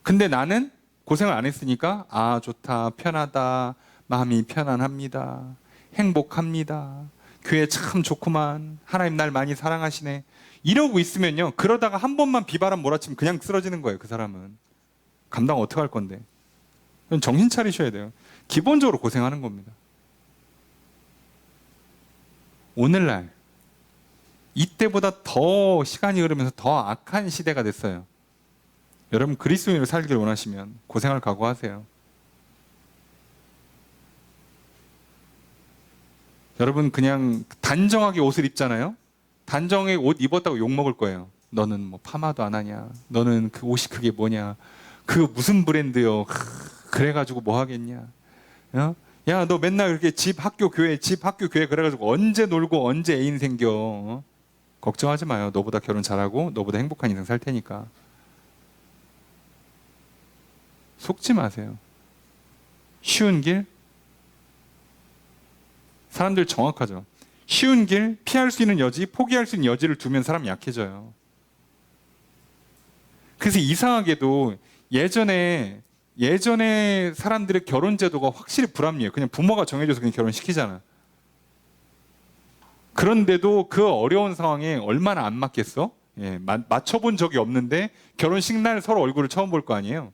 근데 나는 고생을 안 했으니까 아 좋다, 편하다, 마음이 편안합니다, 행복합니다, 교회 참 좋구만, 하나님 날 많이 사랑하시네, 이러고 있으면요 그러다가 한 번만 비바람 몰아치면 그냥 쓰러지는 거예요. 그 사람은 감당 어떻게 할 건데. 정신 차리셔야 돼요. 기본적으로 고생하는 겁니다. 오늘날 이때보다 더 시간이 흐르면서 더 악한 시대가 됐어요. 여러분 그리스도인으로 살기를 원하시면 고생할 각오하세요. 여러분 그냥 단정하게 옷을 입잖아요. 단정하게 옷 입었다고 욕먹을 거예요. 너는 뭐 파마도 안 하냐, 너는 그 옷이 그게 뭐냐, 그 무슨 브랜드요, 그래가지고 뭐 하겠냐, 야 너 맨날 그렇게 집 학교 교회 그래가지고 언제 놀고 언제 애인 생겨. 걱정하지 마요. 너보다 결혼 잘하고 너보다 행복한 인생 살 테니까. 속지 마세요. 쉬운 길, 사람들 정확하죠. 쉬운 길, 피할 수 있는 여지, 포기할 수 있는 여지를 두면 사람이 약해져요. 그래서 이상하게도 예전에 사람들의 결혼 제도가 확실히 불합리해요. 그냥 부모가 정해줘서 그냥 결혼시키잖아. 그런데도 그 어려운 상황에 얼마나 안 맞겠어? 예, 맞춰본 적이 없는데 결혼식 날 서로 얼굴을 처음 볼 거 아니에요.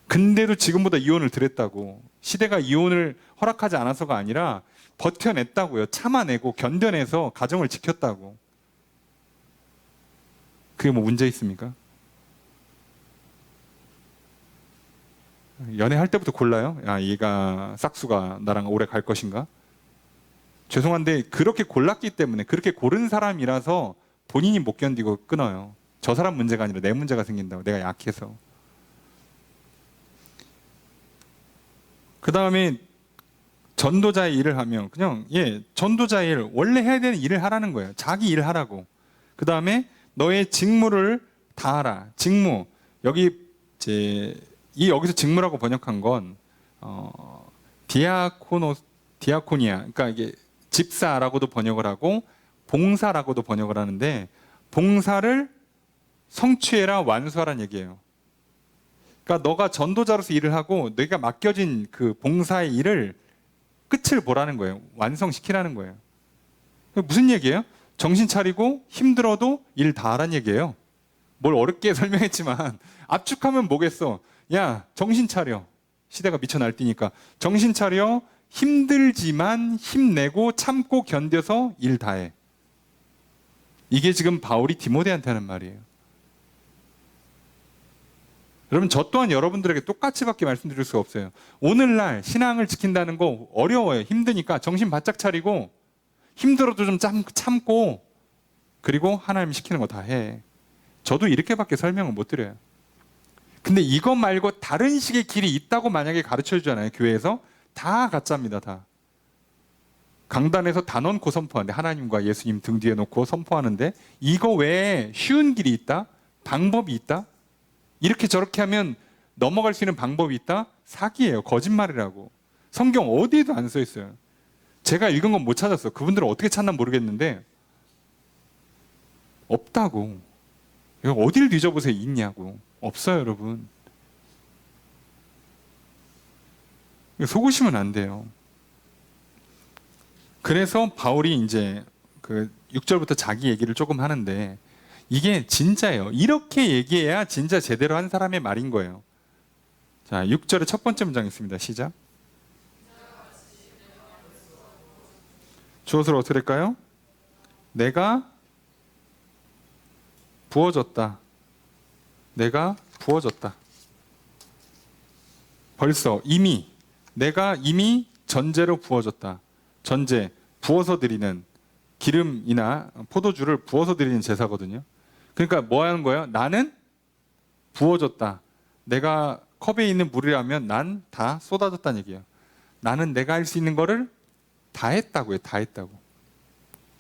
근데도 지금보다 이혼을 덜했다고. 시대가 이혼을 허락하지 않아서가 아니라 버텨냈다고요. 참아내고 견뎌내서 가정을 지켰다고. 그게 뭐 문제 있습니까? 연애할 때부터 골라요? 야, 얘가 싹수가 나랑 오래 갈 것인가? 죄송한데 그렇게 골랐기 때문에, 그렇게 고른 사람이라서 본인이 못 견디고 끊어요. 저 사람 문제가 아니라 내 문제가 생긴다고, 내가 약해서. 그 다음에 전도자의 일을 하면 그냥 전도자의 일, 원래 해야 되는 일을 하라는 거예요. 자기 일 하라고. 그 다음에 너의 직무를 다하라. 직무, 여기 여기서 직무라고 번역한 건 디아코니아, 그러니까 이게 집사라고도 번역을 하고 봉사라고도 번역을 하는데, 봉사를 성취해라, 완수하라는 얘기예요. 그러니까 너가 전도자로서 일을 하고 내가 맡겨진 그 봉사의 일을 끝을 보라는 거예요. 완성시키라는 거예요. 무슨 얘기예요? 정신 차리고 힘들어도 일 다 하라는 얘기예요. 뭘 어렵게 설명했지만 압축하면 뭐겠어? 야, 정신 차려. 시대가 미쳐 날뛰니까 정신 차려. 힘들지만 힘내고 참고 견뎌서 일 다 해. 이게 지금 바울이 디모데한테 하는 말이에요. 여러분, 저 또한 여러분들에게 똑같이밖에 말씀드릴 수가 없어요. 오늘날 신앙을 지킨다는 거 어려워요. 힘드니까 정신 바짝 차리고 힘들어도 좀 참고, 그리고 하나님 시키는 거 다 해. 저도 이렇게밖에 설명을 못 드려요. 근데 이것 말고 다른 식의 길이 있다고 만약에 가르쳐 주잖아요. 교회에서 다 가짜입니다. 다. 강단에서 다 넣고 선포하는데, 하나님과 예수님 등 뒤에 놓고 선포하는데, 이거 외에 쉬운 길이 있다? 방법이 있다? 이렇게 저렇게 하면 넘어갈 수 있는 방법이 있다? 사기예요. 거짓말이라고. 성경 어디에도 안 써 있어요. 제가 읽은 건 못 찾았어. 그분들은 어떻게 찾나 모르겠는데 없다고. 이거 어딜 뒤져보세요. 있냐고. 없어요, 여러분. 속으시면 안 돼요. 그래서 바울이 이제 그 6절부터 자기 얘기를 조금 하는데, 이게 진짜예요. 이렇게 얘기해야 진짜 제대로 한 사람의 말인 거예요. 자, 6절의 첫 번째 문장 있습니다. 시작. 주어를 어떻게 할까요? 내가 부어졌다. 내가 부어졌다. 벌써 내가 이미 전제로 부어졌다. 전제, 부어서 드리는 기름이나 포도주를 부어서 드리는 제사거든요. 그러니까 뭐 하는 거예요? 나는 부어졌다. 내가 컵에 있는 물이라면 난 다 쏟아졌다는 얘기예요. 나는 내가 할 수 있는 거를 다 했다고요. 다 했다고.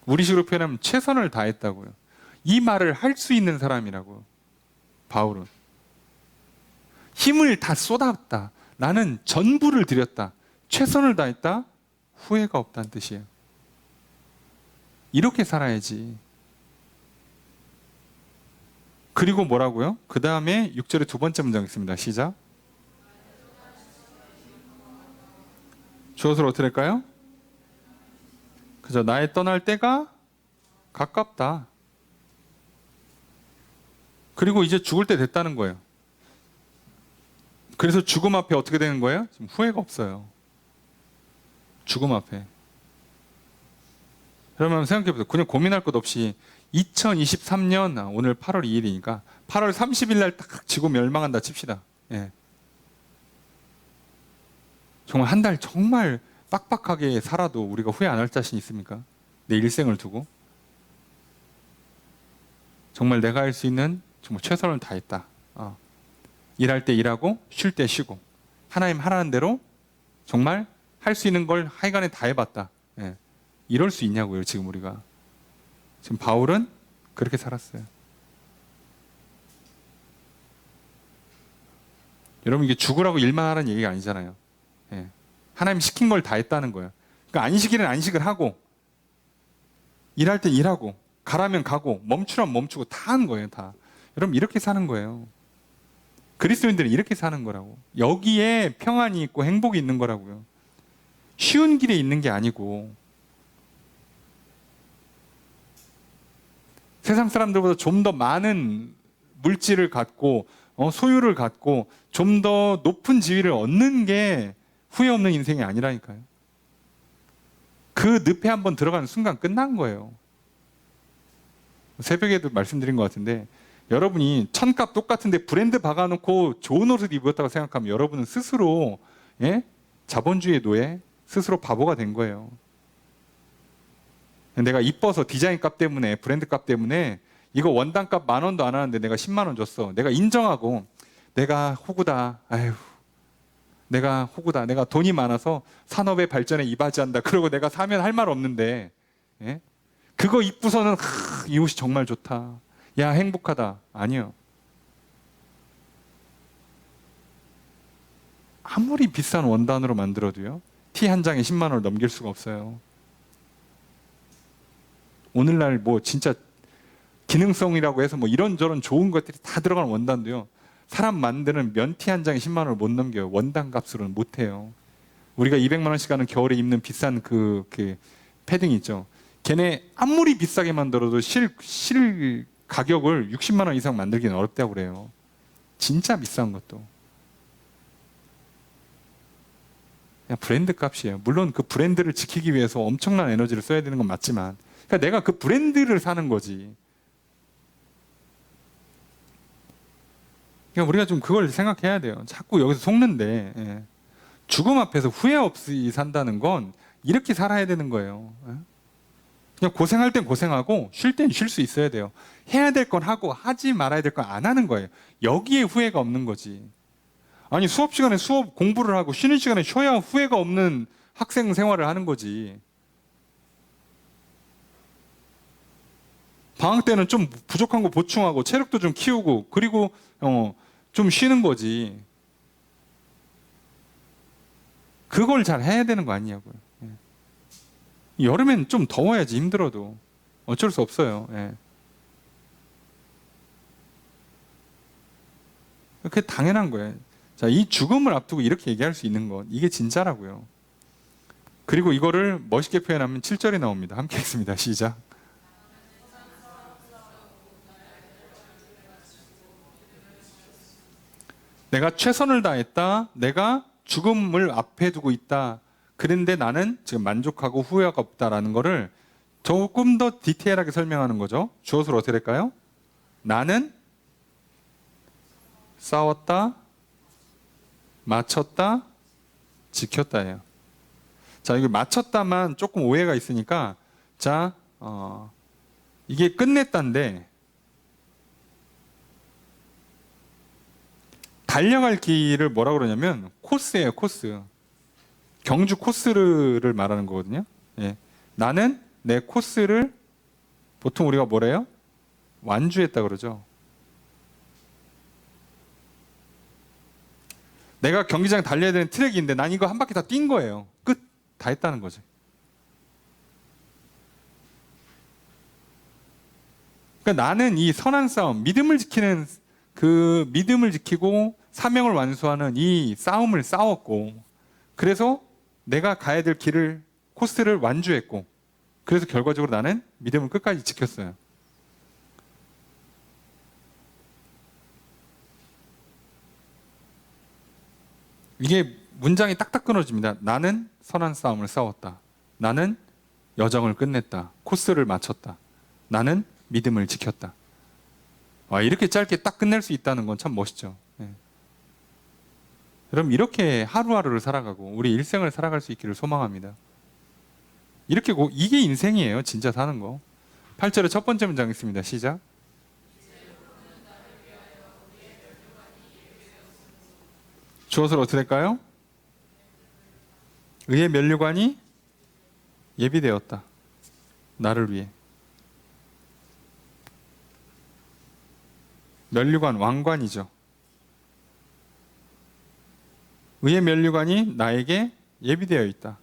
우리식으로 표현하면 최선을 다했다고요. 이 말을 할 수 있는 사람이라고요. 바울은. 힘을 다 쏟았다. 나는 전부를 드렸다. 최선을 다했다. 후회가 없다는 뜻이에요. 이렇게 살아야지. 그리고 뭐라고요? 그 다음에 6절의 두 번째 문장 있습니다. 시작. 주어를 어떻게 할까요? 그죠? 나의 떠날 때가 가깝다. 그리고 이제 죽을 때 됐다는 거예요. 그래서 죽음 앞에 어떻게 되는 거예요? 지금 후회가 없어요. 죽음 앞에. 그러면 생각해보세요. 그냥 고민할 것 없이 2023년 오늘 8월 2일이니까 8월 30일 날 딱 지구 멸망한다 칩시다. 예. 정말 한 달 정말 빡빡하게 살아도 우리가 후회 안 할 자신 있습니까? 내 일생을 두고. 정말 내가 할 수 있는 정말 최선을 다했다. 일할 때 일하고 쉴 때 쉬고 하나님 하라는 대로 정말 할 수 있는 걸 하여간에 다 해봤다. 예. 이럴 수 있냐고요, 지금 우리가. 지금 바울은 그렇게 살았어요. 여러분, 이게 죽으라고 일만 하라는 얘기가 아니잖아요. 예. 하나님 시킨 걸 다 했다는 거예요. 그러니까 안식일은 안식을 하고, 일할 땐 일하고, 가라면 가고, 멈추라면 멈추고 다 하는 거예요, 다. 여러분, 이렇게 사는 거예요. 그리스도인들은 이렇게 사는 거라고. 여기에 평안이 있고 행복이 있는 거라고요. 쉬운 길에 있는 게 아니고, 세상 사람들보다 좀 더 많은 물질을 갖고 소유를 갖고 좀 더 높은 지위를 얻는 게 후회 없는 인생이 아니라니까요. 그 늪에 한번 들어가는 순간 끝난 거예요. 새벽에도 말씀드린 것 같은데, 여러분이 천값 똑같은데 브랜드 박아놓고 좋은 옷을 입었다고 생각하면 여러분은 스스로 예? 자본주의의 노예, 스스로 바보가 된 거예요. 내가 이뻐서 디자인 값 때문에, 브랜드 값 때문에 이거 원단 값 10,000원도 안 하는데 내가 10만 원 줬어. 내가 인정하고 내가 호구다. 아휴, 내가 호구다. 내가 돈이 많아서 산업의 발전에 이바지한다. 그러고 내가 사면 할 말 없는데 예? 그거 입고서는 이 옷이 정말 좋다. 야, 행복하다. 아니요. 아무리 비싼 원단으로 만들어도요. 티 한 장에 10만 원을 넘길 수가 없어요. 오늘날 뭐 진짜 기능성이라고 해서 뭐 이런저런 좋은 것들이 다 들어간 원단도요. 사람 만드는 면티 한 장에 10만 원을 못 넘겨요. 원단 값으로는 못 해요. 우리가 200만 원씩 하는 겨울에 입는 비싼 그 패딩 있죠. 걔네 아무리 비싸게 만들어도 실 가격을 60만 원 이상 만들기는 어렵다고 그래요. 진짜 비싼 것도. 그냥 브랜드 값이에요. 물론 그 브랜드를 지키기 위해서 엄청난 에너지를 써야 되는 건 맞지만, 그러니까 내가 그 브랜드를 사는 거지. 그러니까 우리가 좀 그걸 생각해야 돼요. 자꾸 여기서 속는데 예. 죽음 앞에서 후회 없이 산다는 건 이렇게 살아야 되는 거예요. 예? 그냥 고생할 땐 고생하고 쉴 땐 쉴 수 있어야 돼요. 해야 될 건 하고 하지 말아야 될 건 안 하는 거예요. 여기에 후회가 없는 거지. 아니 수업 시간에 수업 공부를 하고 쉬는 시간에 쉬어야 후회가 없는 학생 생활을 하는 거지. 방학 때는 좀 부족한 거 보충하고 체력도 좀 키우고 그리고 좀 쉬는 거지. 그걸 잘 해야 되는 거 아니냐고요. 예. 여름엔 좀 더워야지 힘들어도 어쩔 수 없어요. 예. 그게 당연한 거예요. 자, 이 죽음을 앞두고 이렇게 얘기할 수 있는 것, 이게 진짜라고요. 그리고 이거를 멋있게 표현하면 7절이 나옵니다. 함께 했습니다. 시작. 내가 최선을 다했다. 내가 죽음을 앞에 두고 있다. 그런데 나는 지금 만족하고 후회가 없다라는 거를 조금 더 디테일하게 설명하는 거죠. 주어를 어떻게 될까요? 나는 싸웠다, 맞췄다, 지켰다예요. 자, 이거 맞췄다만 조금 오해가 있으니까 자, 이게 끝냈다인데 달려갈 길을 뭐라 그러냐면 코스예요, 코스. 경주 코스를 말하는 거거든요. 예. 나는 내 코스를 보통 우리가 뭐래요? 완주했다 그러죠. 내가 경기장 달려야 되는 트랙인데 난 이거 한 바퀴 다 뛴 거예요. 끝. 다 했다는 거지. 그러니까 나는 이 선한 싸움, 믿음을 지키는 그 믿음을 지키고 사명을 완수하는 이 싸움을 싸웠고, 그래서 내가 가야 될 길을 코스를 완주했고, 그래서 결과적으로 나는 믿음을 끝까지 지켰어요. 이게 문장이 딱딱 끊어집니다. 나는 선한 싸움을 싸웠다. 나는 여정을 끝냈다. 코스를 마쳤다. 나는 믿음을 지켰다. 와, 이렇게 짧게 딱 끝낼 수 있다는 건 참 멋있죠. 예. 여러분 이렇게 하루하루를 살아가고 우리 일생을 살아갈 수 있기를 소망합니다. 이렇게 이게 인생이에요. 진짜 사는 거. 8절의 첫 번째 문장 있습니다. 시작. 주어서로 어떻게 될까요? 의의 면류관이 예비되었다. 나를 위해. 면류관, 왕관이죠. 의의 면류관이 나에게 예비되어 있다.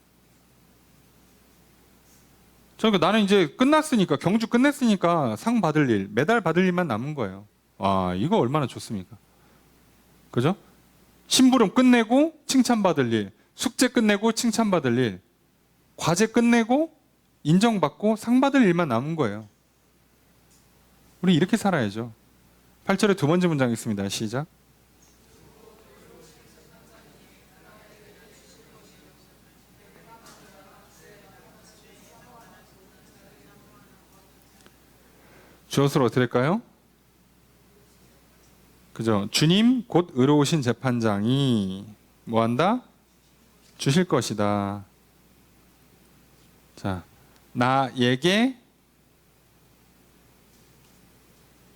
나는 이제 끝났으니까, 경주 끝냈으니까 상 받을 일, 메달 받을 일만 남은 거예요. 와, 이거 얼마나 좋습니까? 그죠? 심부름 끝내고 칭찬받을 일, 숙제 끝내고 칭찬받을 일, 과제 끝내고 인정받고 상 받을 일만 남은 거예요. 우리 이렇게 살아야죠. 8절의 두 번째 문장 있습니다. 시작. 주어서로 어떻게 될까요? 그죠? 주님 곧 의로우신 재판장이 뭐한다? 주실 것이다. 자, 나에게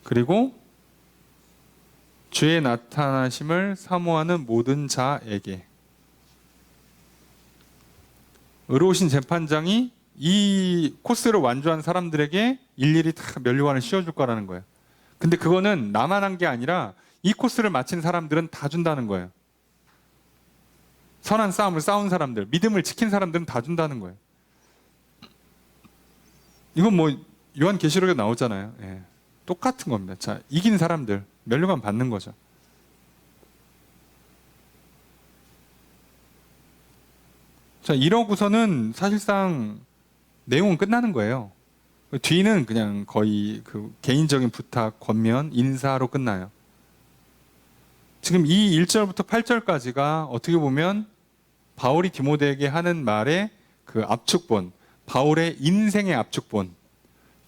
그리고 주의 나타나심을 사모하는 모든 자에게. 의로우신 재판장이 이 코스를 완주한 사람들에게 일일이 다 면류관을 씌워줄 거라는 거예요. 근데 그거는 나만 한 게 아니라 이 코스를 마친 사람들은 다 준다는 거예요. 선한 싸움을 싸운 사람들, 믿음을 지킨 사람들은 다 준다는 거예요. 이건 뭐 요한계시록에 나오잖아요. 예. 똑같은 겁니다. 자, 이긴 사람들 면류관 받는 거죠. 자, 이러고서는 사실상 내용은 끝나는 거예요. 뒤는 그냥 거의 그 개인적인 부탁, 권면, 인사로 끝나요. 지금 이 1절부터 8절까지가 어떻게 보면 바울이 디모데에게 하는 말의 그 압축본, 바울의 인생의 압축본,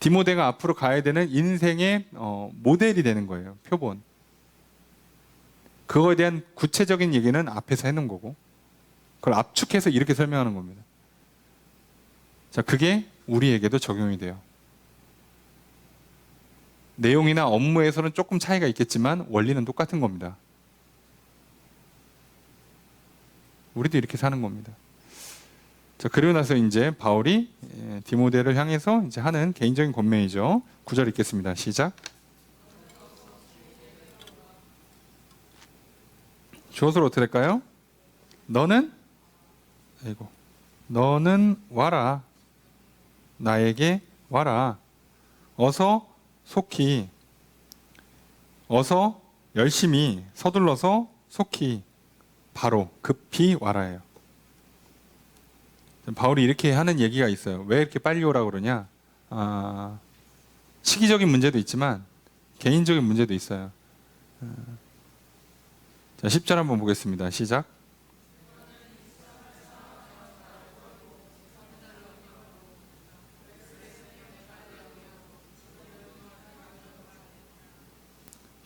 디모데가 앞으로 가야 되는 인생의 모델이 되는 거예요. 표본. 그거에 대한 구체적인 얘기는 앞에서 해놓은 거고 그걸 압축해서 이렇게 설명하는 겁니다. 자, 그게 우리에게도 적용이 돼요. 내용이나 업무에서는 조금 차이가 있겠지만 원리는 똑같은 겁니다. 우리도 이렇게 사는 겁니다. 자, 그리고 나서 이제 바울이 디모데를 향해서 이제 하는 개인적인 권면이죠. 9절 읽겠습니다. 시작. 주어서로 어떻게 될까요? 너는 와라. 나에게 와라. 어서 속히, 어서 열심히 서둘러서 속히, 바로 급히 와라예요. 바울이 이렇게 하는 얘기가 있어요. 왜 이렇게 빨리 오라고 그러냐? 시기적인 문제도 있지만 개인적인 문제도 있어요. 자, 10절 한번 보겠습니다. 시작.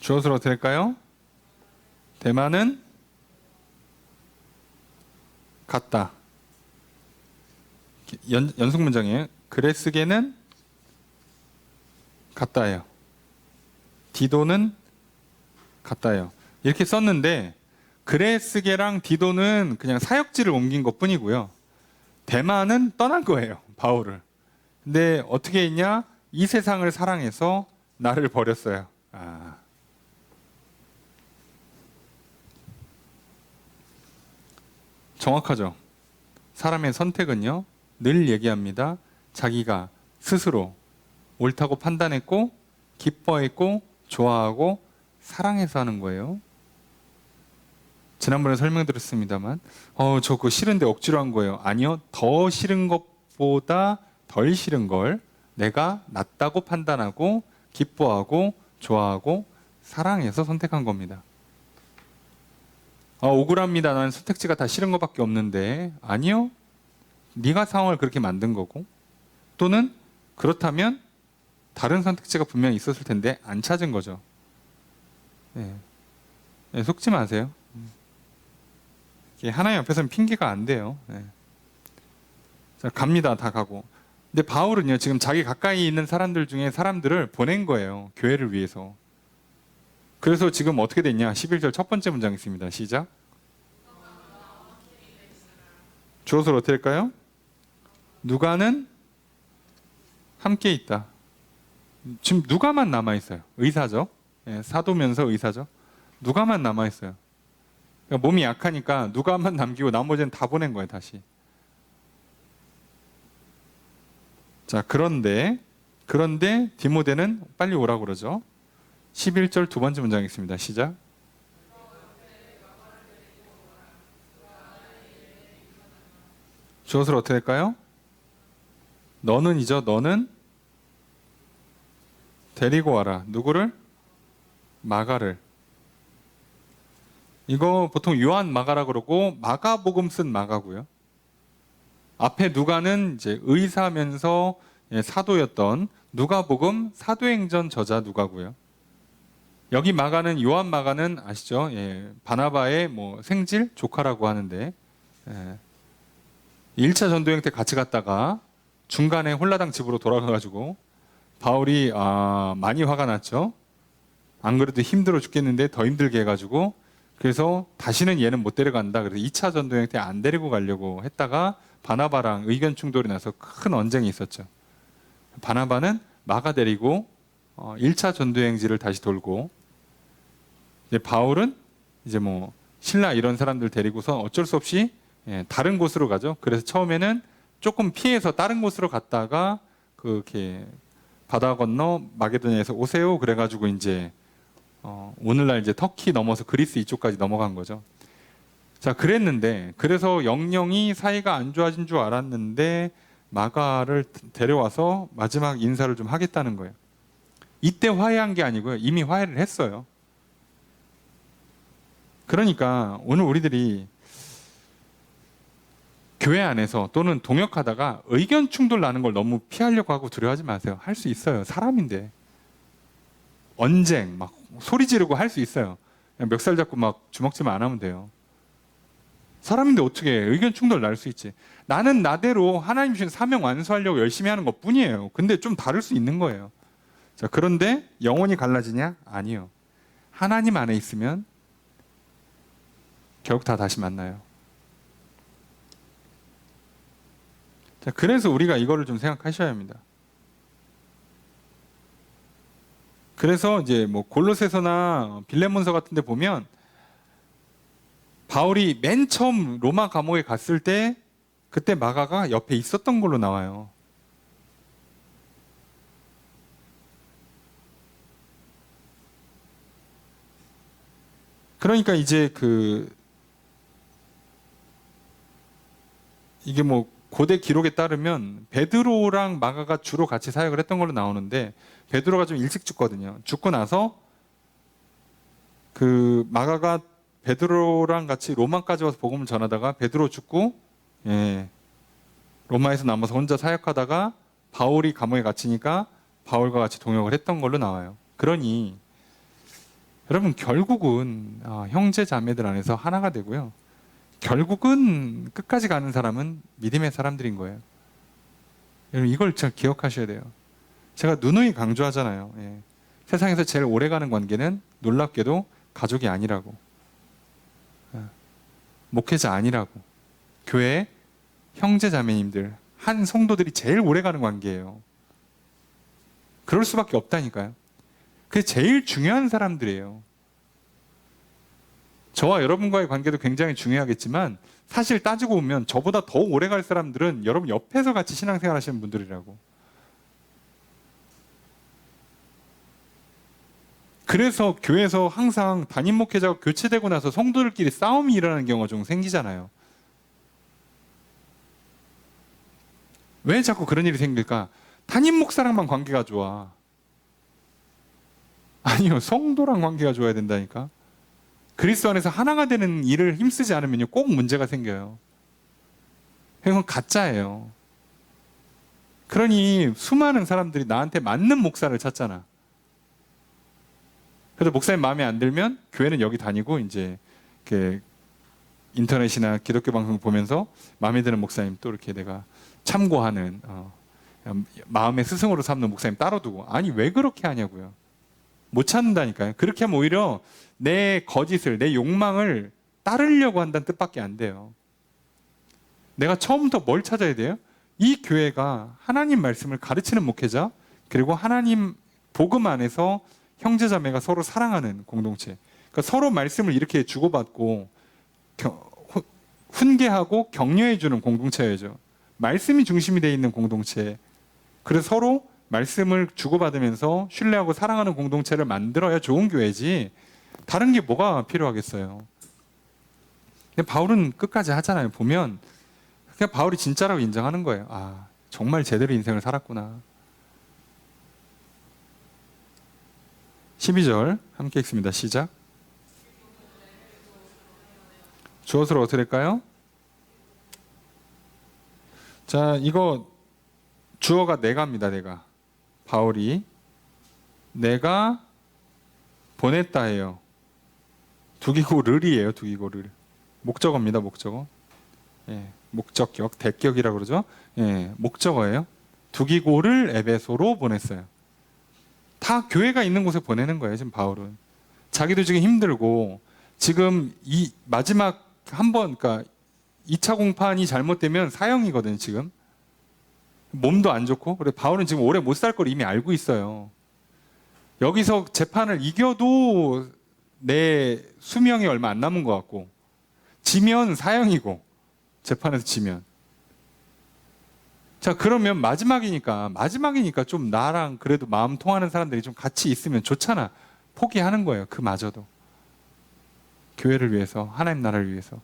주어서로 어떻게 될까요? 대만은 갔다. 연속 문장이에요. 그레스게는 갔다예요. 디도는 갔다예요. 이렇게 썼는데 그레스게랑 디도는 그냥 사역지를 옮긴 것 뿐이고요. 대만은 떠난 거예요. 바울을. 근데 어떻게 했냐? 이 세상을 사랑해서 나를 버렸어요. 정확하죠. 사람의 선택은요, 늘 얘기합니다. 자기가 스스로 옳다고 판단했고, 기뻐했고, 좋아하고, 사랑해서 하는 거예요. 지난번에 설명드렸습니다만, 저 그거 싫은데 억지로 한 거예요. 아니요, 더 싫은 것보다 덜 싫은 걸 내가 낫다고 판단하고, 기뻐하고, 좋아하고, 사랑해서 선택한 겁니다. 억울합니다. 나는 선택지가 다 싫은 것밖에 없는데. 아니요. 네가 상황을 그렇게 만든 거고, 또는 그렇다면 다른 선택지가 분명히 있었을 텐데 안 찾은 거죠. 네, 속지 마세요. 하나님 앞에서는 핑계가 안 돼요. 자, 갑니다. 다 가고. 근데 바울은요, 지금 자기 가까이 있는 사람들 중에 사람들을 보낸 거예요. 교회를 위해서. 그래서 지금 어떻게 됐냐? 11절 첫 번째 문장 있습니다. 시작. 주어서로 어떻게 할까요? 누가는 함께 있다. 지금 누가만 남아있어요. 의사죠. 사도면서 의사죠. 누가만 남아있어요. 그러니까 몸이 약하니까 누가만 남기고 나머지는 다 보낸 거예요. 다시. 자, 그런데 디모데는 빨리 오라고 그러죠. 11절 두 번째 문장 있습니다. 시작. 주어서로 어떻게 할까요? 너는 데리고 와라. 누구를? 마가를. 이거 보통 요한 마가라 그러고 마가복음 쓴 마가고요. 앞에 누가는 이제 의사면서 사도였던 누가복음 사도행전 저자 누가고요. 여기 마가는 요한 마가는 아시죠? 예, 바나바의 뭐 생질 조카라고 하는데 1차 전도행 때 같이 갔다가 중간에 홀라당 집으로 돌아가가지고 바울이 많이 화가 났죠. 안 그래도 힘들어 죽겠는데 더 힘들게 해가지고 그래서 다시는 얘는 못 데려간다. 그래서 2차 전도행 때 안 데리고 가려고 했다가 바나바랑 의견 충돌이 나서 큰 언쟁이 있었죠. 바나바는 마가 데리고 1차 전도행지를 다시 돌고 이제 바울은 이제 뭐 신라 이런 사람들 데리고서 어쩔 수 없이 다른 곳으로 가죠. 그래서 처음에는 조금 피해서 다른 곳으로 갔다가 그렇게 바다 건너 마게도냐에서 오세요. 그래가지고 이제 오늘날 이제 터키 넘어서 그리스 이쪽까지 넘어간 거죠. 자, 그랬는데 그래서 영영이 사이가 안 좋아진 줄 알았는데 마가를 데려와서 마지막 인사를 좀 하겠다는 거예요. 이때 화해한 게 아니고요. 이미 화해를 했어요. 그러니까 오늘 우리들이 교회 안에서 또는 동역하다가 의견 충돌 나는 걸 너무 피하려고 하고 두려워하지 마세요. 할 수 있어요. 사람인데. 언쟁, 막 소리 지르고 할 수 있어요. 그냥 멱살 잡고 막 주먹질만 안 하면 돼요. 사람인데 어떻게 의견 충돌 날 수 있지. 나는 나대로 하나님 주신 사명 완수하려고 열심히 하는 것 뿐이에요. 근데 좀 다를 수 있는 거예요. 자, 그런데 영혼이 갈라지냐? 아니요. 하나님 안에 있으면 결국 다 다시 만나요. 자, 그래서 우리가 이거를 좀 생각하셔야 합니다. 그래서 이제 뭐 골로새서나 빌레몬서 같은 데 보면 바울이 맨 처음 로마 감옥에 갔을 때 그때 마가가 옆에 있었던 걸로 나와요. 그러니까 이제 이게 뭐 고대 기록에 따르면 베드로랑 마가가 주로 같이 사역을 했던 걸로 나오는데 베드로가 좀 일찍 죽거든요. 죽고 나서 그 마가가 베드로랑 같이 로마까지 와서 복음을 전하다가 베드로 죽고 로마에서 남아서 혼자 사역하다가 바울이 감옥에 갇히니까 바울과 같이 동역을 했던 걸로 나와요. 그러니 여러분 결국은 형제 자매들 안에서 하나가 되고요. 결국은 끝까지 가는 사람은 믿음의 사람들인 거예요. 여러분 이걸 잘 기억하셔야 돼요. 제가 누누이 강조하잖아요. 세상에서 제일 오래가는 관계는 놀랍게도 가족이 아니라고, 목회자 아니라고, 교회 형제 자매님들, 한 성도들이 제일 오래가는 관계예요. 그럴 수밖에 없다니까요. 그게 제일 중요한 사람들이에요. 저와 여러분과의 관계도 굉장히 중요하겠지만 사실 따지고 보면 저보다 더 오래 갈 사람들은 여러분 옆에서 같이 신앙생활 하시는 분들이라고. 그래서 교회에서 항상 담임 목회자가 교체되고 나서 성도들끼리 싸움이 일어나는 경우가 좀 생기잖아요. 왜 자꾸 그런 일이 생길까? 담임 목사랑만 관계가 좋아. 아니요, 성도랑 관계가 좋아야 된다니까. 그리스도 안에서 하나가 되는 일을 힘쓰지 않으면요, 꼭 문제가 생겨요. 그건 가짜예요. 그러니 수많은 사람들이 나한테 맞는 목사를 찾잖아. 그래서 목사님 마음에 안 들면 교회는 여기 다니고 이제 이렇게 인터넷이나 기독교 방송 보면서 마음에 드는 목사님 또 이렇게 내가 참고하는 마음의 스승으로 삼는 목사님 따로 두고. 아니 왜 그렇게 하냐고요. 못 찾는다니까요. 그렇게 하면 오히려 내 거짓을, 내 욕망을 따르려고 한다는 뜻밖에 안 돼요. 내가 처음부터 뭘 찾아야 돼요? 이 교회가 하나님 말씀을 가르치는 목회자, 그리고 하나님 복음 안에서 형제자매가 서로 사랑하는 공동체. 그러니까 서로 말씀을 이렇게 주고받고 훈계하고 격려해주는 공동체여야죠. 말씀이 중심이 되어 있는 공동체. 그래서 서로 말씀을 주고받으면서 신뢰하고 사랑하는 공동체를 만들어야 좋은 교회지 다른 게 뭐가 필요하겠어요. 근데 바울은 끝까지 하잖아요. 보면 그냥 바울이 진짜라고 인정하는 거예요. 정말 제대로 인생을 살았구나. 12절 함께 읽습니다. 시작. 주어서로 어떻게 될까요? 자, 이거 주어가 내가입니다. 내가. 바울이 내가 보냈다예요. 두기고 르이에요. 두기고 르. 목적어입니다. 목적어. 예, 목적격, 대격이라고 그러죠. 예, 목적어예요. 두기고를 에베소로 보냈어요. 다 교회가 있는 곳에 보내는 거예요. 지금 바울은. 자기도 지금 힘들고 지금 이 마지막 한 번, 그러니까 2차 공판이 잘못되면 사형이거든요. 지금 몸도 안 좋고. 그래 바울은 지금 오래 못 살 걸 이미 알고 있어요. 여기서 재판을 이겨도 내 수명이 얼마 안 남은 것 같고, 지면 사형이고, 재판에서 지면. 자, 그러면 마지막이니까 좀 나랑 그래도 마음 통하는 사람들이 좀 같이 있으면 좋잖아. 포기하는 거예요. 그마저도. 교회를 위해서, 하나님 나라를 위해서.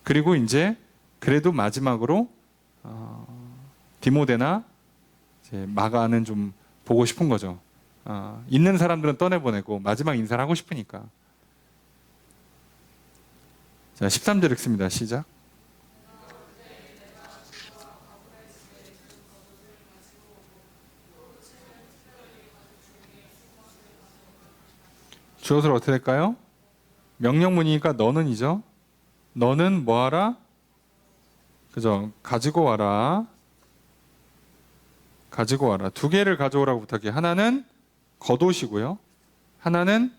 그리고 이제 그래도 마지막으로 디모데나 이제 마가는 좀 보고 싶은 거죠. 있는 사람들은 떠내보내고 마지막 인사를 하고 싶으니까. 자, 13절 읽습니다. 시작. 주어를 어떻게 될까요? 명령문이니까 너는이죠. 너는 뭐하라? 그죠? 가지고 와라. 가지고 와라. 두 개를 가져오라고 부탁해. 하나는 겉옷이고요. 하나는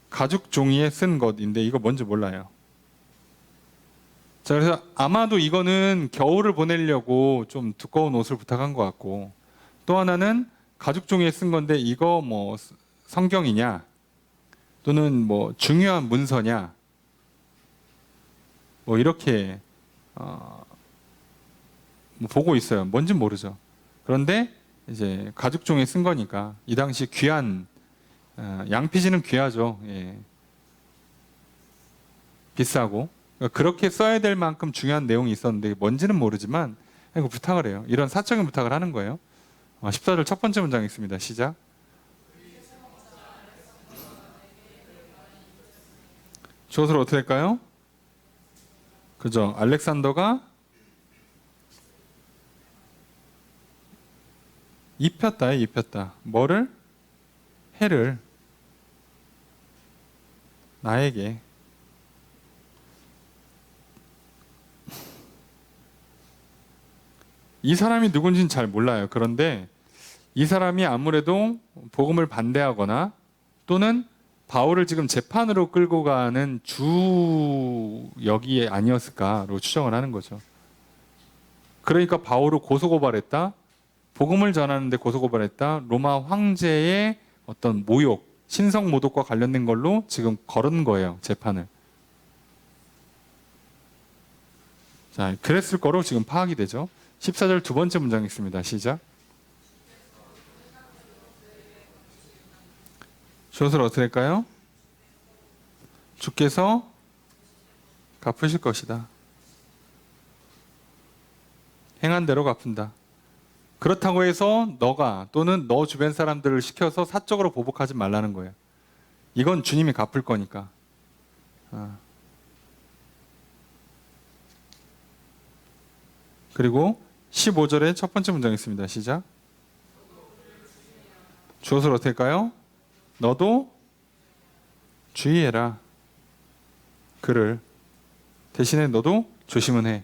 가죽 종이에 쓴 것인데 이거 뭔지 몰라요. 자, 그래서 아마도 이거는 겨울을 보내려고 좀 두꺼운 옷을 부탁한 것 같고, 또 하나는 가죽 종이에 쓴 건데 이거 뭐 성경이냐 또는 뭐 중요한 문서냐 뭐 이렇게 뭐 보고 있어요. 뭔진 모르죠. 그런데 이제 가죽 종이에 쓴 거니까 이 당시 귀한 양피지는 귀하죠. 예. 비싸고 그렇게 써야 될 만큼 중요한 내용이 있었는데 뭔지는 모르지만 이거 부탁을 해요. 이런 사적인 부탁을 하는 거예요. 14절 첫 번째 문장 있습니다. 시작. 주어로 어떻게 될까요? 그죠? 알렉산더가 입혔다. 뭐를? 해를 나에게. 이 사람이 누군지는 잘 몰라요. 그런데 이 사람이 아무래도 복음을 반대하거나 또는 바울을 지금 재판으로 끌고 가는 주역이 아니었을까로 추정을 하는 거죠. 그러니까 바울을 고소고발했다. 복음을 전하는데 고소고발했다. 로마 황제의 어떤 모욕, 신성 모독과 관련된 걸로 지금 걸은 거예요. 재판을. 자, 그랬을 거로 지금 파악이 되죠. 14절 두 번째 문장 있습니다. 시작. 주어를 어떻게 할까요? 주께서 갚으실 것이다. 행한 대로 갚는다. 그렇다고 해서 너가 또는 너 주변 사람들을 시켜서 사적으로 보복하지 말라는 거예요. 이건 주님이 갚을 거니까. 그리고 15절에 첫 번째 문장 있습니다. 시작. 주어를 어떻게 할까요? 너도 주의해라. 그를. 대신에 너도 조심은 해.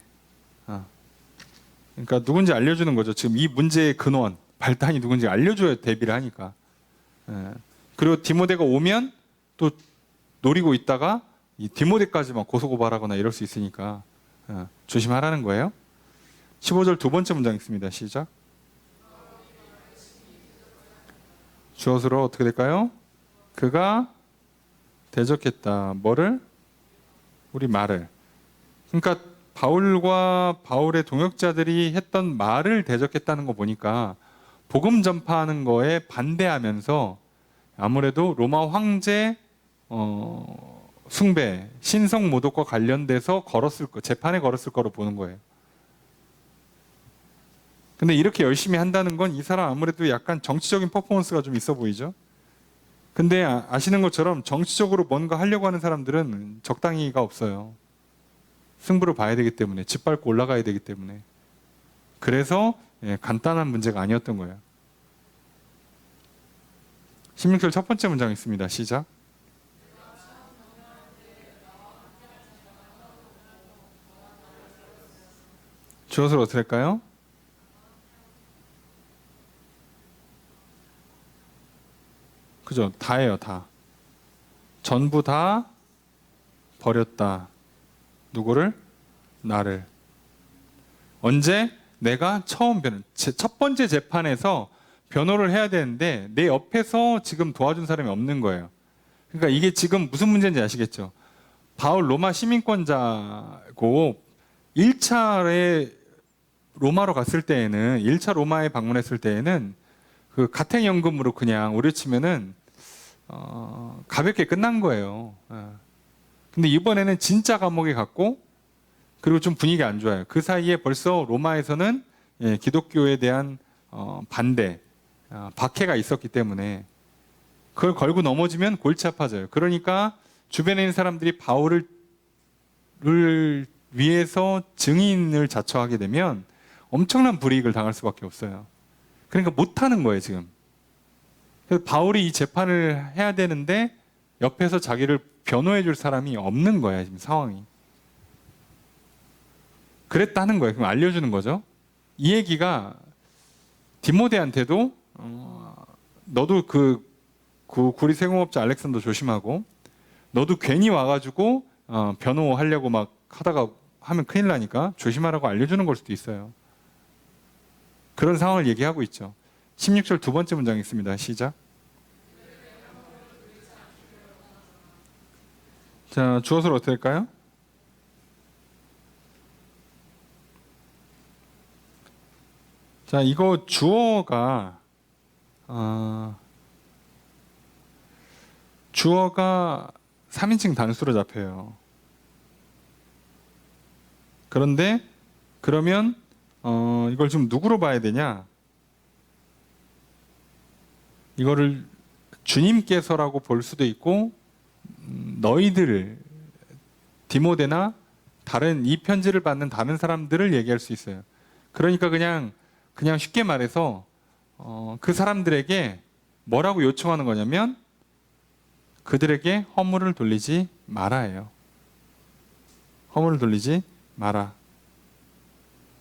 그러니까 누군지 알려주는 거죠. 지금 이 문제의 근원, 발단이 누군지 알려줘야 대비를 하니까. 그리고 디모데가 오면 또 노리고 있다가 이 디모데까지만 고소고발하거나 이럴 수 있으니까 조심하라는 거예요. 15절 두 번째 문장 있습니다. 시작. 주어로 어떻게 될까요? 그가 대적했다. 뭐를? 우리 말을. 그러니까 바울과 바울의 동역자들이 했던 말을 대적했다는 거 보니까 복음 전파하는 거에 반대하면서 아무래도 로마 황제 숭배, 신성 모독과 관련돼서 재판에 걸었을 거로 보는 거예요. 근데 이렇게 열심히 한다는 건 이 사람 아무래도 약간 정치적인 퍼포먼스가 좀 있어 보이죠? 근데 아시는 것처럼 정치적으로 뭔가 하려고 하는 사람들은 적당히가 없어요. 승부를 봐야 되기 때문에, 짓밟고 올라가야 되기 때문에. 그래서 간단한 문제가 아니었던 거예요. 16절 첫 번째 문장 있습니다. 시작. 주어를 어떻게 할까요? 그죠? 다예요, 다. 전부 다 버렸다. 누구를? 나를. 언제? 내가 처음 첫 번째 재판에서 변호를 해야 되는데 내 옆에서 지금 도와준 사람이 없는 거예요. 그러니까 이게 지금 무슨 문제인지 아시겠죠? 바울 로마 시민권자고 1차에 로마로 갔을 때에는 1차 로마에 방문했을 때에는 그 가택연금으로 그냥 우려치면은 가볍게 끝난 거예요. 근데 이번에는 진짜 감옥에 갔고 그리고 좀 분위기가 안 좋아요. 그 사이에 벌써 로마에서는 기독교에 대한 반대, 박해가 있었기 때문에 그걸 걸고 넘어지면 골치 아파져요. 그러니까 주변에 있는 사람들이 바울을 위해서 증인을 자처하게 되면 엄청난 불이익을 당할 수밖에 없어요. 그러니까 못하는 거예요, 지금. 그래서 바울이 이 재판을 해야 되는데 옆에서 자기를 변호해 줄 사람이 없는 거야, 지금 상황이. 그랬다는 거예요. 그럼 알려주는 거죠. 이 얘기가 디모데한테도 너도 그 구리 세공업자 알렉산더 조심하고 너도 괜히 와가지고 변호하려고 막 하다가 하면 큰일 나니까 조심하라고 알려주는 걸 수도 있어요. 그런 상황을 얘기하고 있죠. 16절 두 번째 문장 있습니다. 시작. 자, 주어를 어떻게 할까요? 자, 이거 주어가 3인칭 단수로 잡혀요. 그런데 그러면 이걸 좀 누구로 봐야 되냐? 이거를 주님께서라고 볼 수도 있고 너희들 디모데나 다른 이 편지를 받는 다른 사람들을 얘기할 수 있어요. 그러니까 그냥 쉽게 말해서 그 사람들에게 뭐라고 요청하는 거냐면 그들에게 허물을 돌리지 말아예요. 허물을 돌리지 마라.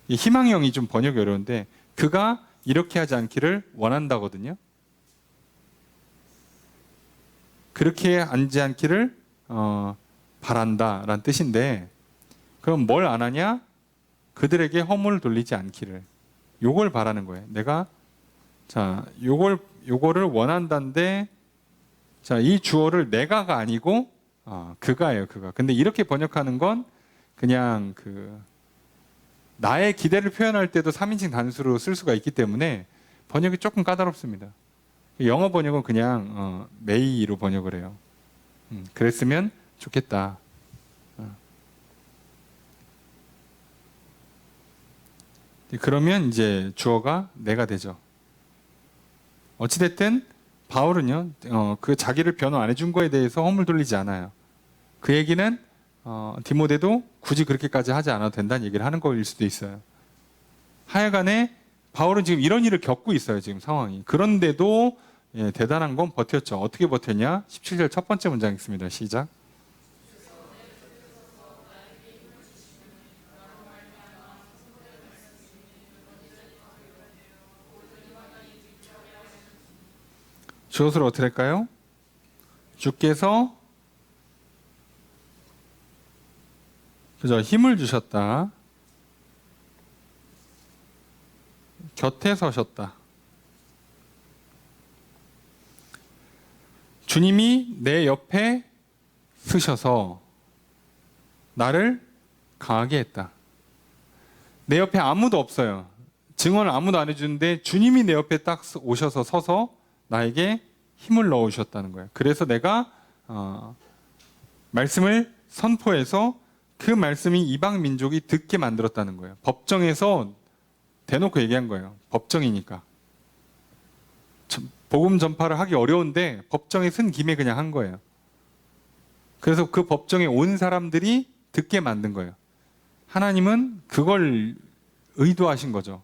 이 희망형이 좀 번역이 어려운데 그가 이렇게 하지 않기를 원한다거든요. 그렇게 하지 않기를 바란다라는 뜻인데 그럼 뭘 안 하냐? 그들에게 허물을 돌리지 않기를. 요걸 바라는 거예요. 내가 요거를 원한다는데 이 주어를 내가가 아니고 그가예요, 그가. 근데 이렇게 번역하는 건 그냥 나의 기대를 표현할 때도 3인칭 단수로 쓸 수가 있기 때문에 번역이 조금 까다롭습니다. 영어 번역은 그냥 may로 번역을 해요. 그랬으면 좋겠다. 그러면 이제 주어가 내가 되죠. 어찌됐든 바울은요, 그 자기를 변호 안 해준 거에 대해서 허물 돌리지 않아요. 그 얘기는 디모데도 굳이 그렇게까지 하지 않아도 된다는 얘기를 하는 거일 수도 있어요. 하여간에 바울은 지금 이런 일을 겪고 있어요, 지금 상황이. 그런데도 대단한 건 버텼죠. 어떻게 버텼냐? 17절 첫 번째 문장 있습니다. 시작. 주어를 어떻게 할까요? 주께서 그죠? 힘을 주셨다. 곁에 서셨다. 주님이 내 옆에 서셔서 나를 강하게 했다. 내 옆에 아무도 없어요. 증언을 아무도 안 해주는데 주님이 내 옆에 딱 오셔서 서서 나에게 힘을 넣으셨다는 거예요. 그래서 내가 말씀을 선포해서 그 말씀이 이방 민족이 듣게 만들었다는 거예요. 법정에서 대놓고 얘기한 거예요. 법정이니까. 복음 전파를 하기 어려운데 법정에 쓴 김에 그냥 한 거예요. 그래서 그 법정에 온 사람들이 듣게 만든 거예요. 하나님은 그걸 의도하신 거죠.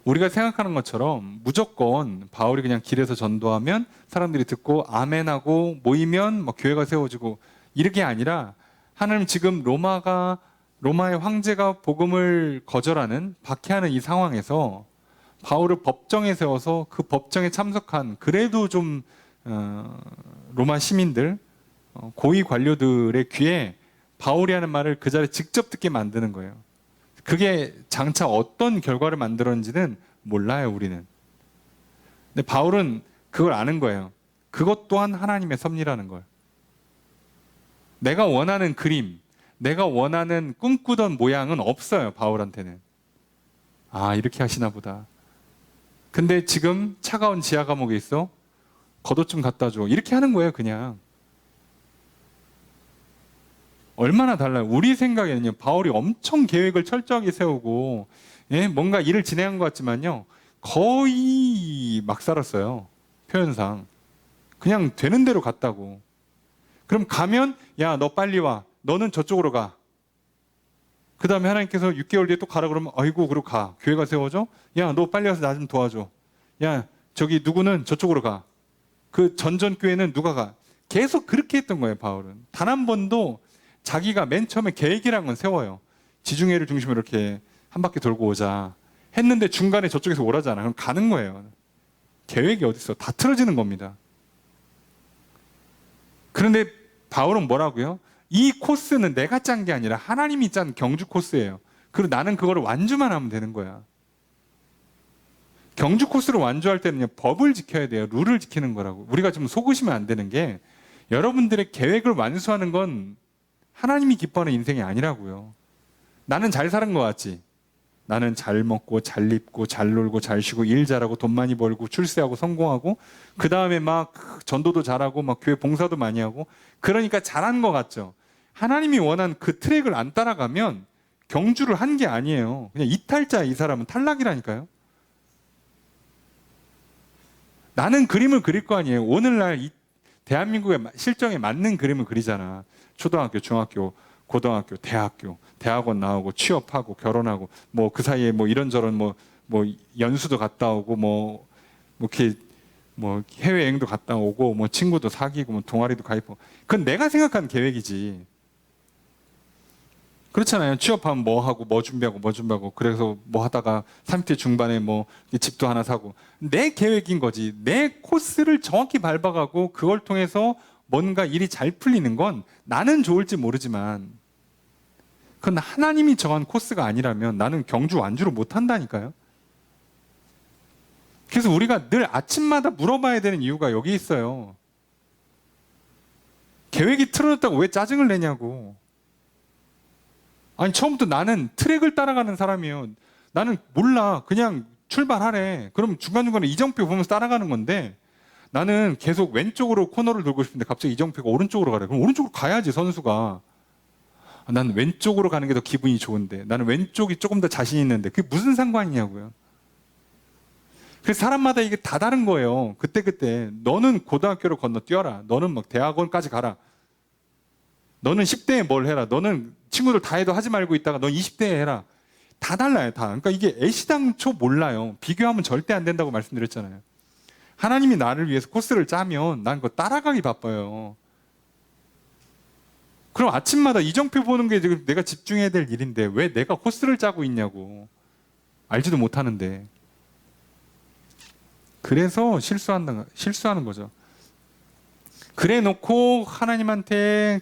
우리가 생각하는 것처럼 무조건 바울이 그냥 길에서 전도하면 사람들이 듣고 아멘하고 모이면 뭐 교회가 세워지고 이렇게 아니라 하나님 지금 로마의 황제가 복음을 거절하는 박해하는 이 상황에서 바울을 법정에 세워서 그 법정에 참석한 그래도 좀 로마 시민들 고위 관료들의 귀에 바울이 하는 말을 그 자리에 직접 듣게 만드는 거예요. 그게 장차 어떤 결과를 만들었는지는 몰라요, 우리는. 근데 바울은 그걸 아는 거예요. 그것 또한 하나님의 섭리라는 걸. 내가 원하는 그림, 내가 원하는 꿈꾸던 모양은 없어요, 바울한테는. 아, 이렇게 하시나 보다. 근데 지금 차가운 지하 감옥에 있어? 겉옷 좀 갖다 줘. 이렇게 하는 거예요, 그냥. 얼마나 달라요. 우리 생각에는요, 바울이 엄청 계획을 철저하게 세우고, 예, 뭔가 일을 진행한 것 같지만요, 거의 막 살았어요. 표현상. 그냥 되는 대로 갔다고. 그럼 가면, 야, 너 빨리 와. 너는 저쪽으로 가. 그 다음에 하나님께서 6개월 뒤에 또 가라 그러면, 아이고, 그리고 가. 교회가 세워져? 야, 너 빨리 와서 나 좀 도와줘. 야, 저기 누구는 저쪽으로 가. 그 전전교회는 누가 가. 계속 그렇게 했던 거예요, 바울은. 단 한 번도 자기가 맨 처음에 계획이란 건 세워요. 지중해를 중심으로 이렇게 한 바퀴 돌고 오자. 했는데 중간에 저쪽에서 오라잖아. 그럼 가는 거예요. 계획이 어디 있어? 다 틀어지는 겁니다. 그런데 바울은 뭐라고요? 이 코스는 내가 짠 게 아니라 하나님이 짠 경주 코스예요. 그리고 나는 그거를 완주만 하면 되는 거야. 경주 코스를 완주할 때는요, 법을 지켜야 돼요. 룰을 지키는 거라고. 우리가 좀 속으시면 안 되는 게, 여러분들의 계획을 완수하는 건 하나님이 기뻐하는 인생이 아니라고요. 나는 잘 사는 것 같지? 나는 잘 먹고 잘 입고 잘 놀고 잘 쉬고 일 잘하고 돈 많이 벌고 출세하고 성공하고 그 다음에 막 전도도 잘하고 막 교회 봉사도 많이 하고 그러니까 잘한 것 같죠? 하나님이 원한 그 트랙을 안 따라가면 경주를 한 게 아니에요. 그냥 이탈자. 이 사람은 탈락이라니까요. 나는 그림을 그릴 거 아니에요. 오늘날 이 대한민국의 실정에 맞는 그림을 그리잖아. 초등학교, 중학교, 고등학교, 대학교, 대학원 나오고 취업하고 결혼하고 뭐 그 사이에 뭐 이런저런 뭐 연수도 갔다 오고 뭐 이렇게 뭐 해외여행도 갔다 오고 뭐 친구도 사귀고 뭐 동아리도 가입하고 그건 내가 생각한 계획이지. 그렇잖아요. 취업하면 뭐 하고 뭐 준비하고 그래서 뭐 하다가 30대 중반에 뭐 집도 하나 사고 내 계획인 거지. 내 코스를 정확히 밟아가고 그걸 통해서 뭔가 일이 잘 풀리는 건 나는 좋을지 모르지만 그건 하나님이 정한 코스가 아니라면 나는 경주 완주를 못 한다니까요. 그래서 우리가 늘 아침마다 물어봐야 되는 이유가 여기 있어요. 계획이 틀어졌다고 왜 짜증을 내냐고. 아니 처음부터 나는 트랙을 따라가는 사람이에요. 나는 몰라. 그냥 출발하래. 그럼 중간중간에 이정표 보면서 따라가는 건데 나는 계속 왼쪽으로 코너를 돌고 싶은데 갑자기 이정표가 오른쪽으로 가래. 그럼 오른쪽으로 가야지 선수가. 난 왼쪽으로 가는 게 더 기분이 좋은데 나는 왼쪽이 조금 더 자신 있는데 그게 무슨 상관이냐고요. 그래서 사람마다 이게 다 다른 거예요. 그때 너는 고등학교를 건너뛰어라. 너는 막 대학원까지 가라. 너는 10대에 뭘 해라. 너는 친구들 다 해도 하지 말고 있다가 넌 20대에 해라. 다 달라요, 다. 그러니까 이게 애시당초 몰라요. 비교하면 절대 안 된다고 말씀드렸잖아요. 하나님이 나를 위해서 코스를 짜면 난 그거 따라가기 바빠요. 그럼 아침마다 이정표 보는 게 지금 내가 집중해야 될 일인데 왜 내가 코스를 짜고 있냐고. 알지도 못하는데. 그래서 실수하는 거죠. 그래 놓고 하나님한테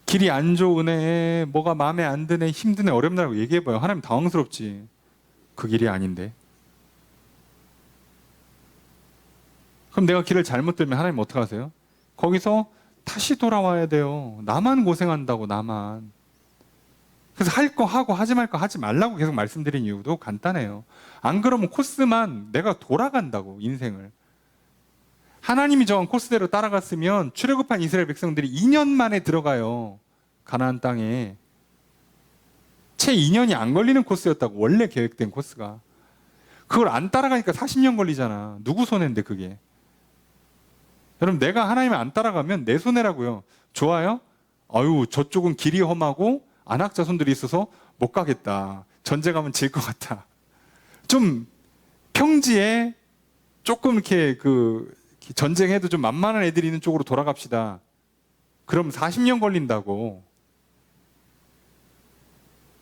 길이 안 좋으네, 뭐가 마음에 안 드네, 힘드네, 어렵다고 얘기해봐요. 하나님 당황스럽지. 그 길이 아닌데. 그럼 내가 길을 잘못 들면 하나님 어떡하세요? 거기서 다시 돌아와야 돼요. 나만 고생한다고, 나만. 그래서 할 거 하고 하지 말 거 하지 말라고 계속 말씀드린 이유도 간단해요. 안 그러면 코스만 내가 돌아간다고, 인생을. 하나님이 정한 코스대로 따라갔으면 출애굽한 이스라엘 백성들이 2년 만에 들어가요. 가나안 땅에. 채 2년이 안 걸리는 코스였다고, 원래 계획된 코스가. 그걸 안 따라가니까 40년 걸리잖아. 누구 손해인데 그게. 여러분, 내가 하나님을 안 따라가면 내 손해라고요. 좋아요? 아유, 저쪽은 길이 험하고 안학자손들이 있어서 못 가겠다. 전쟁 가면 질 것 같다. 좀 평지에 조금 이렇게 전쟁해도 좀 만만한 애들이 있는 쪽으로 돌아갑시다. 그럼 40년 걸린다고.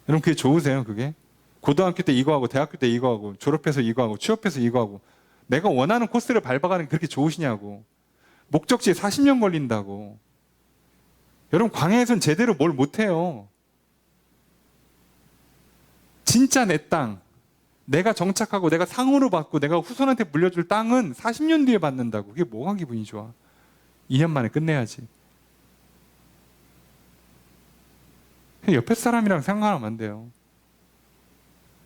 여러분 그게 좋으세요, 그게? 고등학교 때 이거 하고, 대학교 때 이거 하고, 졸업해서 이거 하고, 취업해서 이거 하고, 내가 원하는 코스를 밟아가는 게 그렇게 좋으시냐고. 목적지에 40년 걸린다고. 여러분 광야에선 제대로 뭘 못해요. 진짜 내 땅, 내가 정착하고 내가 상으로 받고 내가 후손한테 물려줄 땅은 40년 뒤에 받는다고. 그게 뭐가 기분이 좋아? 2년 만에 끝내야지. 옆에 사람이랑 생각하면 안 돼요.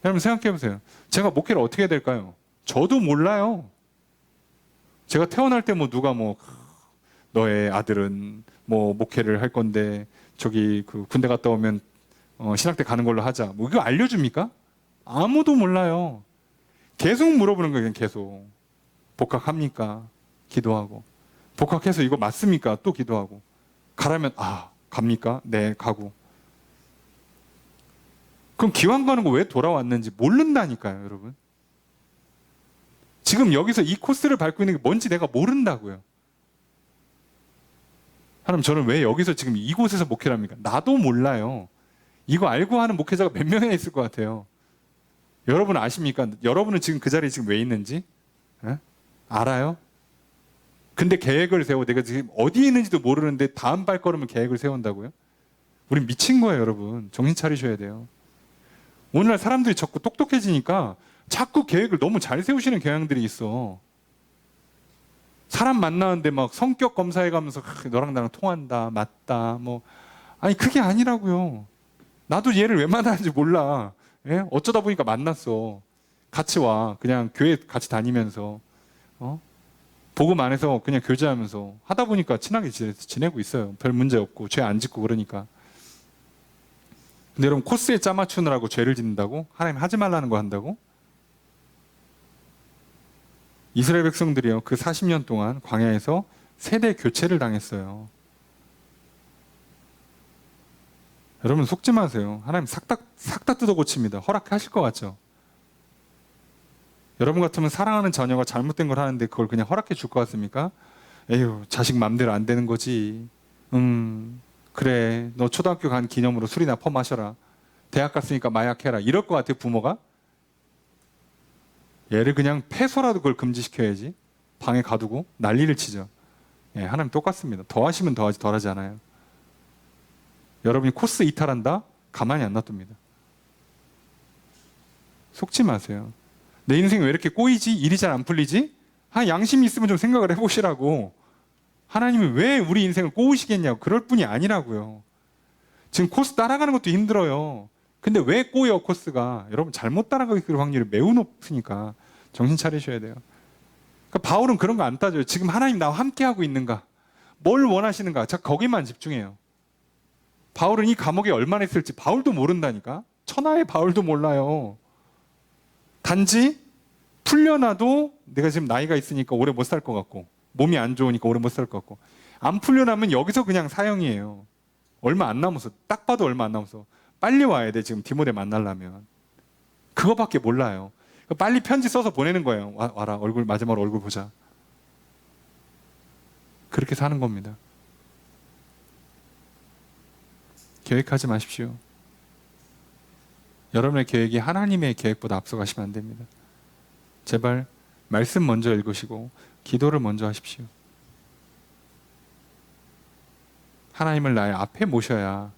여러분 생각해 보세요. 제가 목회를 어떻게 해야 될까요? 저도 몰라요. 제가 태어날 때 뭐 누가 뭐 너의 아들은 뭐 목회를 할 건데 저기 군대 갔다 오면 신학대 가는 걸로 하자. 뭐 이거 알려줍니까? 아무도 몰라요. 계속 물어보는 거예요. 계속. 복학합니까? 기도하고. 복학해서 이거 맞습니까? 또 기도하고. 가라면 갑니까? 네, 가고. 그럼 기왕 가는 거 왜 돌아왔는지 모른다니까요, 여러분. 지금 여기서 이 코스를 밟고 있는 게 뭔지 내가 모른다고요. 하나님, 저는 왜 여기서 지금 이곳에서 목회를 합니까? 나도 몰라요. 이거 알고 하는 목회자가 몇 명이나 있을 것 같아요. 여러분 아십니까? 여러분은 지금 그 자리에 지금 왜 있는지? 에? 알아요? 근데 계획을 세워. 내가 지금 어디에 있는지도 모르는데 다음 발걸음은 계획을 세운다고요? 우린 미친 거예요, 여러분. 정신 차리셔야 돼요. 오늘날 사람들이 자꾸 똑똑해지니까 자꾸 계획을 너무 잘 세우시는 경향들이 있어. 사람 만나는데 막 성격 검사해 가면서 너랑 나랑 통한다, 맞다, 뭐. 아니, 그게 아니라고요. 나도 얘를 왜 만나는지 몰라. 예? 어쩌다 보니까 만났어. 같이 와. 그냥 교회 같이 다니면서. 복음 안에서 그냥 교제하면서 하다 보니까 친하게 지내고 있어요. 별 문제 없고, 죄 안 짓고 그러니까. 근데 여러분, 코스에 짜맞추느라고 죄를 짓는다고? 하나님 하지 말라는 거 한다고? 이스라엘 백성들이요, 그 40년 동안 광야에서 세대 교체를 당했어요. 여러분 속지 마세요. 하나님 싹 다 뜯어 고칩니다. 허락하실 것 같죠? 여러분 같으면 사랑하는 자녀가 잘못된 걸 하는데 그걸 그냥 허락해 줄 것 같습니까? 에휴, 자식 맘대로 안 되는 거지. 그래, 너 초등학교 간 기념으로 술이나 퍼마셔라. 대학 갔으니까 마약해라. 이럴 것 같아요, 부모가? 얘를 그냥 패소라도 그걸 금지시켜야지. 방에 가두고 난리를 치죠. 예, 하나님 똑같습니다. 더하시면 더하지 덜하지 않아요. 여러분이 코스 이탈한다? 가만히 안 놔둡니다. 속지 마세요. 내 인생이 왜 이렇게 꼬이지? 일이 잘 안 풀리지? 양심이 있으면 좀 생각을 해보시라고. 하나님이 왜 우리 인생을 꼬우시겠냐고. 그럴 뿐이 아니라고요. 지금 코스 따라가는 것도 힘들어요. 근데 왜 꼬여, 코스가? 여러분 잘못 따라가게 될 확률이 매우 높으니까 정신 차리셔야 돼요. 그러니까 바울은 그런 거 안 따져요. 지금 하나님 나와 함께하고 있는가? 뭘 원하시는가? 자, 거기만 집중해요. 바울은 이 감옥에 얼마나 있을지 바울도 모른다니까. 천하의 바울도 몰라요. 단지 풀려나도 내가 지금 나이가 있으니까 오래 못 살 것 같고, 몸이 안 좋으니까 오래 못 살 것 같고, 안 풀려나면 여기서 그냥 사형이에요. 얼마 안 남았어. 딱 봐도 얼마 안 남았어. 빨리 와야 돼, 지금 디모데 만나려면. 그거밖에 몰라요. 빨리 편지 써서 보내는 거예요. 와라, 마지막으로 얼굴 보자. 그렇게 사는 겁니다. 계획하지 마십시오. 여러분의 계획이 하나님의 계획보다 앞서가시면 안 됩니다. 제발 말씀 먼저 읽으시고 기도를 먼저 하십시오. 하나님을 나의 앞에 모셔야,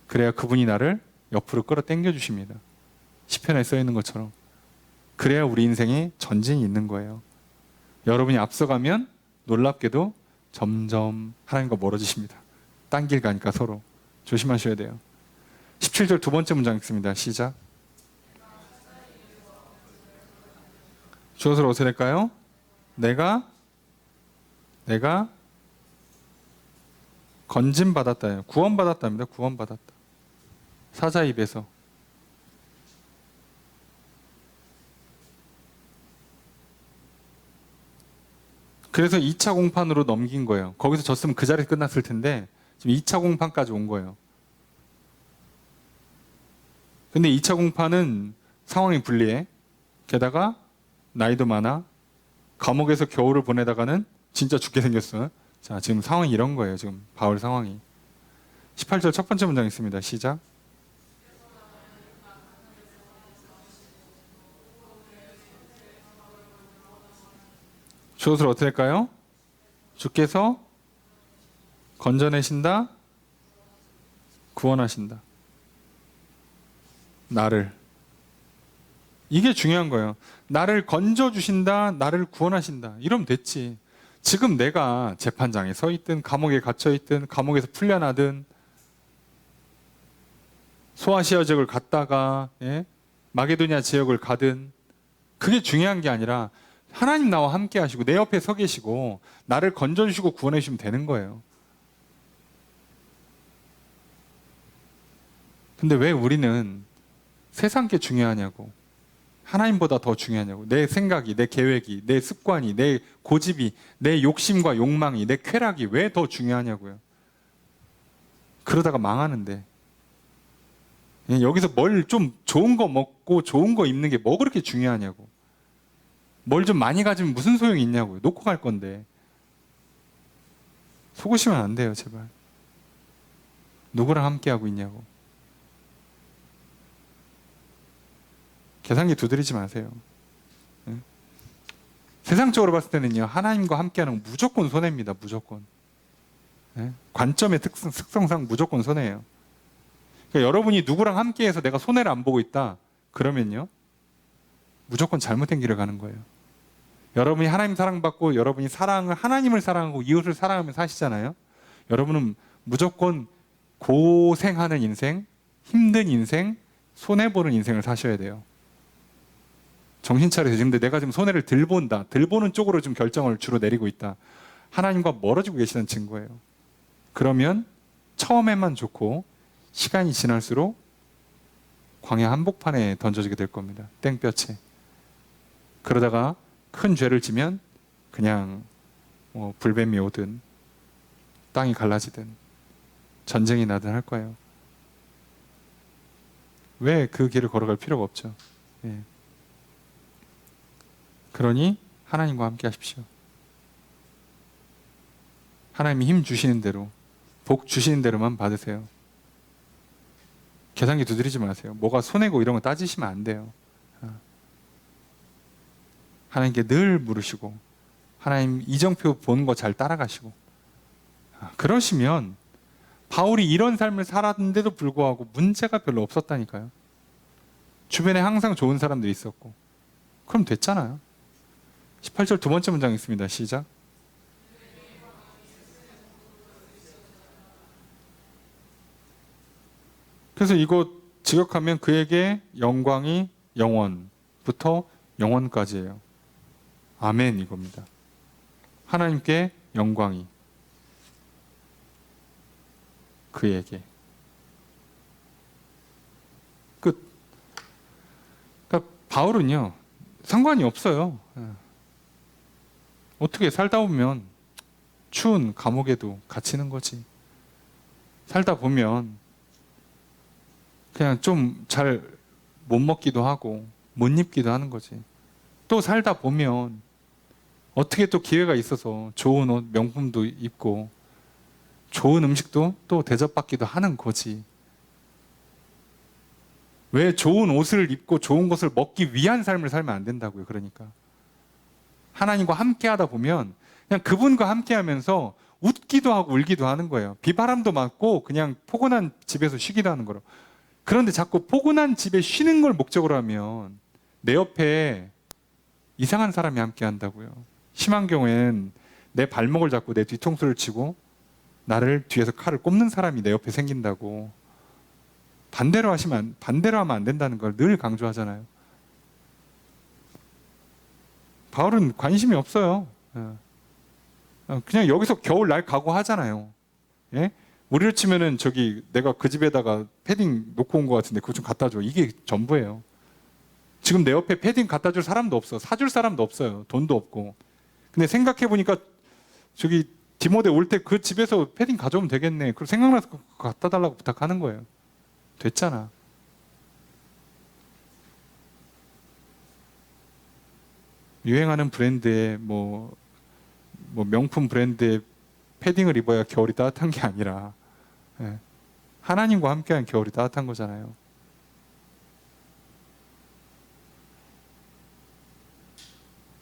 그래야 그분이 나를 옆으로 끌어당겨 주십니다. 시편에 써 있는 것처럼. 그래야 우리 인생에 전진이 있는 거예요. 여러분이 앞서가면 놀랍게도 점점 하나님과 멀어지십니다. 딴 길 가니까 서로. 조심하셔야 돼요. 17절 두 번째 문장 읽습니다. 시작. 주어서 어떻게 될까요? 내가 건짐받았다. 구원받았답니다. 구원받았다. 사자 입에서. 그래서 2차 공판으로 넘긴 거예요. 거기서 졌으면 그 자리에서 끝났을 텐데 지금 2차 공판까지 온 거예요. 근데 2차 공판은 상황이 불리해. 게다가 나이도 많아. 감옥에서 겨울을 보내다가는 진짜 죽게 생겼어. 자, 지금 상황이 이런 거예요. 지금 바울 상황이. 18절 첫 번째 문장 있습니다. 시작. 주옷을 어떻게 할까요? 주께서 건져내신다, 구원하신다. 나를. 이게 중요한 거예요. 나를 건져주신다, 나를 구원하신다. 이러면 됐지. 지금 내가 재판장에 서 있든, 감옥에 갇혀 있든, 감옥에서 풀려나든, 소아시아 지역을 갔다가, 예? 마게도니아 지역을 가든, 그게 중요한 게 아니라, 하나님 나와 함께 하시고, 내 옆에 서 계시고, 나를 건져주시고 구원해 주시면 되는 거예요. 근데 왜 우리는 세상 게 중요하냐고, 하나님보다 더 중요하냐고, 내 생각이, 내 계획이, 내 습관이, 내 고집이, 내 욕심과 욕망이, 내 쾌락이 왜 더 중요하냐고요. 그러다가 망하는데, 여기서 뭘 좀 좋은 거 먹고 좋은 거 입는 게 뭐 그렇게 중요하냐고, 뭘 좀 많이 가지면 무슨 소용이 있냐고요. 놓고 갈 건데. 속으시면 안 돼요, 제발. 누구랑 함께 하고 있냐고. 계산기 두드리지 마세요. 네? 세상적으로 봤을 때는요, 하나님과 함께하는 건 무조건 손해입니다. 무조건. 네? 관점의 특성상 무조건 손해예요. 그러니까 여러분이 누구랑 함께해서 내가 손해를 안 보고 있다, 그러면요, 무조건 잘못된 길을 가는 거예요. 여러분이 하나님 사랑받고 여러분이 하나님을 사랑하고 이웃을 사랑하며 사시잖아요. 여러분은 무조건 고생하는 인생, 힘든 인생, 손해보는 인생을 사셔야 돼요. 정신 차리세요. 근데 내가 지금 손해를 덜 본다, 덜 보는 쪽으로 좀 결정을 주로 내리고 있다. 하나님과 멀어지고 계시는 증거예요. 그러면 처음에만 좋고 시간이 지날수록 광야 한복판에 던져지게 될 겁니다. 땡볕에. 그러다가 큰 죄를 지면 그냥 불뱀이 오든 땅이 갈라지든 전쟁이 나든 할 거예요. 왜 그 길을 걸어갈 필요가 없죠. 예. 그러니 하나님과 함께 하십시오. 하나님이 힘 주시는 대로, 복 주시는 대로만 받으세요. 계산기 두드리지 마세요. 뭐가 손해고 이런 거 따지시면 안 돼요. 하나님께 늘 물으시고, 하나님 이정표 보는 거 잘 따라가시고, 그러시면 바울이 이런 삶을 살았는데도 불구하고 문제가 별로 없었다니까요. 주변에 항상 좋은 사람들이 있었고. 그럼 됐잖아요. 18절 두 번째 문장 있습니다. 시작. 그래서 이거 직역하면 그에게 영광이 영원부터 영원까지예요. 아멘, 이겁니다. 하나님께 영광이 그에게. 끝. 그러니까 바울은요, 상관이 없어요. 어떻게 살다 보면 추운 감옥에도 갇히는 거지. 살다 보면 그냥 좀 잘 못 먹기도 하고 못 입기도 하는 거지. 또 살다 보면 어떻게 또 기회가 있어서 좋은 옷, 명품도 입고 좋은 음식도 또 대접받기도 하는 거지. 왜 좋은 옷을 입고 좋은 것을 먹기 위한 삶을 살면 안 된다고요. 그러니까 하나님과 함께 하다 보면 그냥 그분과 함께 하면서 웃기도 하고 울기도 하는 거예요. 비바람도 맞고 그냥 포근한 집에서 쉬기도 하는 거로. 그런데 자꾸 포근한 집에 쉬는 걸 목적으로 하면 내 옆에 이상한 사람이 함께 한다고요. 심한 경우엔 내 발목을 잡고 내 뒤통수를 치고 나를 뒤에서 칼을 꼽는 사람이 내 옆에 생긴다고. 반대로 하면 안 된다는 걸 늘 강조하잖아요. 바울은 관심이 없어요. 그냥 여기서 겨울 날 각오하잖아요. 예? 우리를 치면은 저기 내가 그 집에다가 패딩 놓고 온 것 같은데 그거 좀 갖다 줘. 이게 전부예요. 지금 내 옆에 패딩 갖다 줄 사람도 없어. 사줄 사람도 없어요. 돈도 없고. 근데 생각해 보니까 저기 디모데 올 때 그 집에서 패딩 가져오면 되겠네. 그걸 생각나서 그거 갖다 달라고 부탁하는 거예요. 됐잖아. 유행하는 브랜드의 뭐 명품 브랜드의 패딩을 입어야 겨울이 따뜻한 게 아니라 예, 하나님과 함께한 겨울이 따뜻한 거잖아요.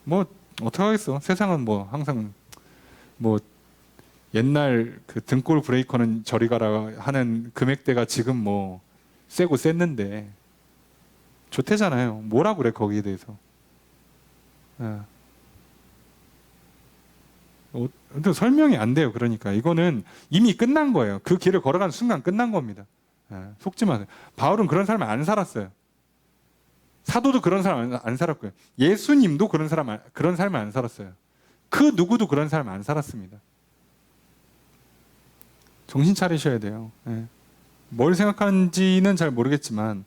뭐 어떡하겠어. 세상은 뭐 항상 뭐 옛날 그 등골 브레이커는 저리 가라 하는 금액대가 지금 뭐 세고 셌는데 좋대잖아요. 뭐라 그래 거기에 대해서. 예. 근데 설명이 안 돼요. 그러니까 이거는 이미 끝난 거예요. 그 길을 걸어가는 순간 끝난 겁니다. 예, 속지 마세요. 바울은 그런 삶을 안 살았어요. 사도도 그런 사람 안 살았고요. 예수님도 그런 삶을 안 살았어요. 그 누구도 그런 삶을 안 살았습니다. 정신 차리셔야 돼요. 예. 뭘 생각하는지는 잘 모르겠지만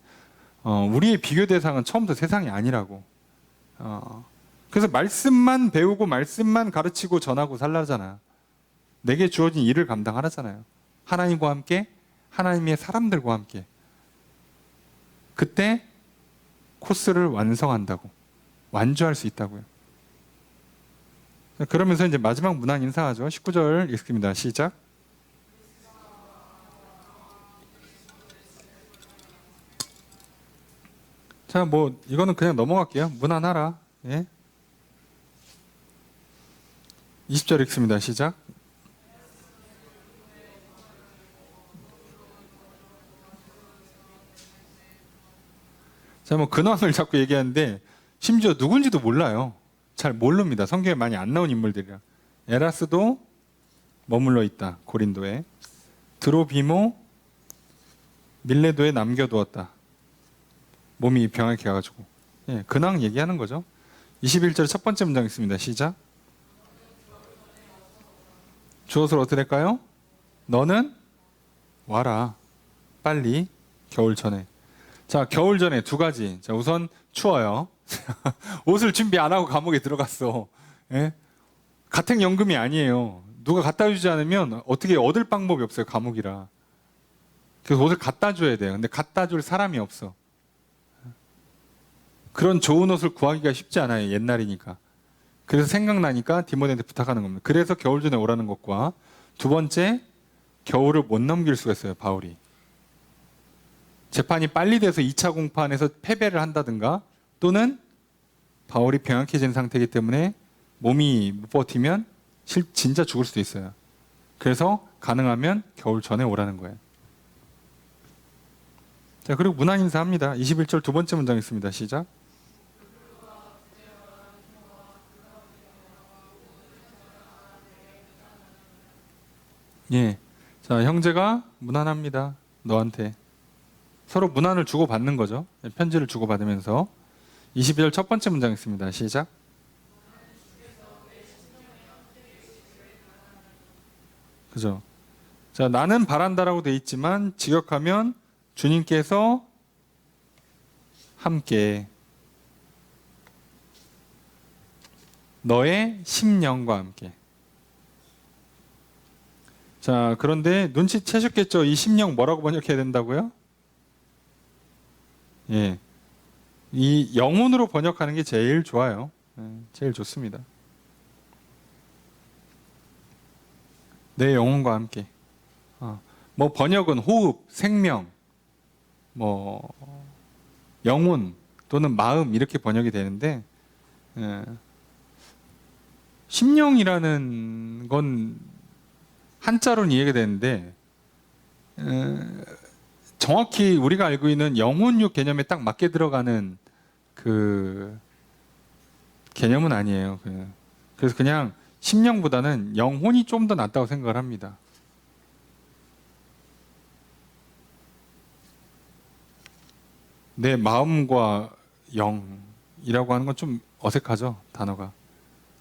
우리의 비교 대상은 처음부터 세상이 아니라고. 그래서 말씀만 배우고 말씀만 가르치고 전하고 살라잖아. 내게 주어진 일을 감당하라잖아요. 하나님과 함께, 하나님의 사람들과 함께. 그때 코스를 완성한다고. 완주할 수 있다고요. 그러면서 이제 마지막 문안 인사하죠. 19절 읽습니다. 시작. 자, 뭐 이거는 그냥 넘어갈게요. 문안하라. 예? 20절 읽습니다. 시작. 자, 뭐 근황을 자꾸 얘기하는데 심지어 누군지도 몰라요. 잘 모릅니다. 성경에 많이 안 나온 인물들이라. 에라스도 머물러 있다. 고린도에. 드로비모 밀레도에 남겨두었다. 몸이 병하게 가가지고. 예, 근황 얘기하는 거죠. 21절 첫 번째 문장 있습니다. 시작. 주어서 어떻게 될까요? 너는 와라. 빨리. 겨울 전에. 자, 겨울 전에 두 가지. 자, 우선 추워요. 옷을 준비 안 하고 감옥에 들어갔어. 예? 가택연금이 아니에요. 누가 갖다 주지 않으면 어떻게 얻을 방법이 없어요. 감옥이라. 그래서 옷을 갖다 줘야 돼요. 근데 갖다 줄 사람이 없어. 그런 좋은 옷을 구하기가 쉽지 않아요. 옛날이니까. 그래서 생각나니까 디모데한테 부탁하는 겁니다. 그래서 겨울 전에 오라는 것과 두 번째, 겨울을 못 넘길 수가 있어요. 바울이. 재판이 빨리 돼서 2차 공판에서 패배를 한다든가 또는 바울이 병약해진 상태이기 때문에 몸이 못 버티면 진짜 죽을 수도 있어요. 그래서 가능하면 겨울 전에 오라는 거예요. 자, 그리고 문안 인사합니다. 21절 두 번째 문장 있습니다. 시작. 예. 자, 형제가 문안합니다. 너한테. 서로 문안을 주고받는 거죠. 편지를 주고받으면서. 22절 첫 번째 문장 있습니다. 시작. 그죠? 자, 나는 바란다라고 돼 있지만 직역하면 주님께서 함께 너의 심령과 함께. 자, 그런데 눈치채셨겠죠? 이 심령 뭐라고 번역해야 된다고요? 예. 이 영혼으로 번역하는 게 제일 좋아요. 예, 제일 좋습니다. 내 영혼과 함께. 뭐 번역은 호흡, 생명, 뭐 영혼 또는 마음 이렇게 번역이 되는데 예. 심령이라는 건 한자로는 이해가 되는데 정확히 우리가 알고 있는 영혼육 개념에 딱 맞게 들어가는 그 개념은 아니에요. 그래서 그냥 심령보다는 영혼이 좀 더 낫다고 생각을 합니다. 내 마음과 영이라고 하는 건 좀 어색하죠, 단어가.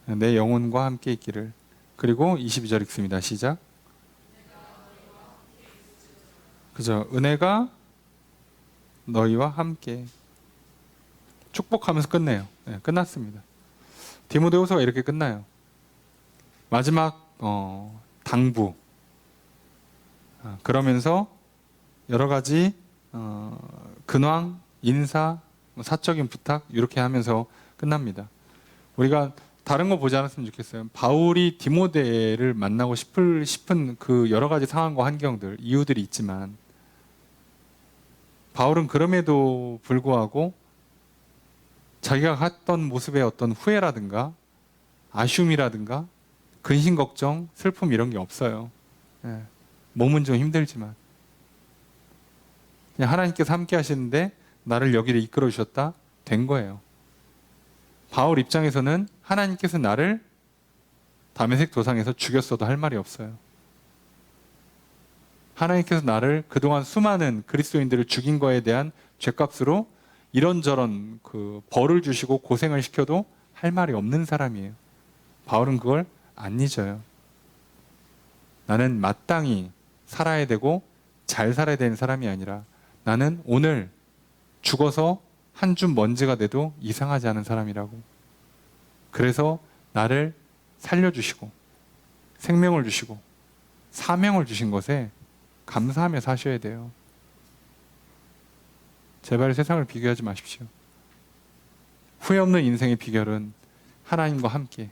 내 영혼과 함께 있기를. 그리고 22절 읽습니다. 시작. 그죠? 은혜가 너희와 함께. 축복하면서 끝내요. 네, 끝났습니다. 디모데후서가 이렇게 끝나요. 마지막 당부. 그러면서 여러 가지 근황, 인사, 사적인 부탁 이렇게 하면서 끝납니다. 우리가 다른 거 보지 않았으면 좋겠어요. 바울이 디모데를 만나고 싶은 그 여러 가지 상황과 환경들, 이유들이 있지만 바울은 그럼에도 불구하고 자기가 갔던 모습의 어떤 후회라든가 아쉬움이라든가 근심 걱정, 슬픔 이런 게 없어요. 예. 몸은 좀 힘들지만 그냥 하나님께서 함께 하시는데 나를 여기를 이끌어 주셨다 된 거예요. 바울 입장에서는 하나님께서 나를 다메섹 도상에서 죽였어도 할 말이 없어요. 하나님께서 나를 그동안 수많은 그리스도인들을 죽인 거에 대한 죄값으로 이런저런 그 벌을 주시고 고생을 시켜도 할 말이 없는 사람이에요. 바울은 그걸 안 잊어요. 나는 마땅히 살아야 되고 잘 살아야 되는 사람이 아니라 나는 오늘 죽어서 한 줌 먼지가 돼도 이상하지 않은 사람이라고. 그래서 나를 살려주시고 생명을 주시고 사명을 주신 것에 감사하며 사셔야 돼요. 제발 세상을 비교하지 마십시오. 후회 없는 인생의 비결은 하나님과 함께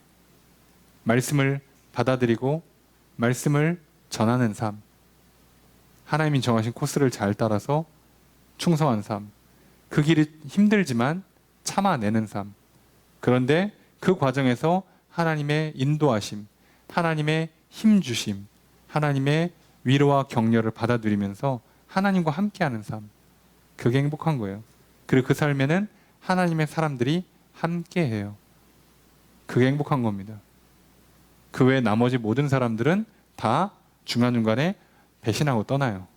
말씀을 받아들이고 말씀을 전하는 삶, 하나님이 정하신 코스를 잘 따라서 충성한 삶, 그 길이 힘들지만 참아내는 삶. 그런데 그 과정에서 하나님의 인도하심, 하나님의 힘 주심, 하나님의 위로와 격려를 받아들이면서 하나님과 함께하는 삶. 그게 행복한 거예요. 그리고 그 삶에는 하나님의 사람들이 함께해요. 그게 행복한 겁니다. 그 외 나머지 모든 사람들은 다 중간중간에 배신하고 떠나요.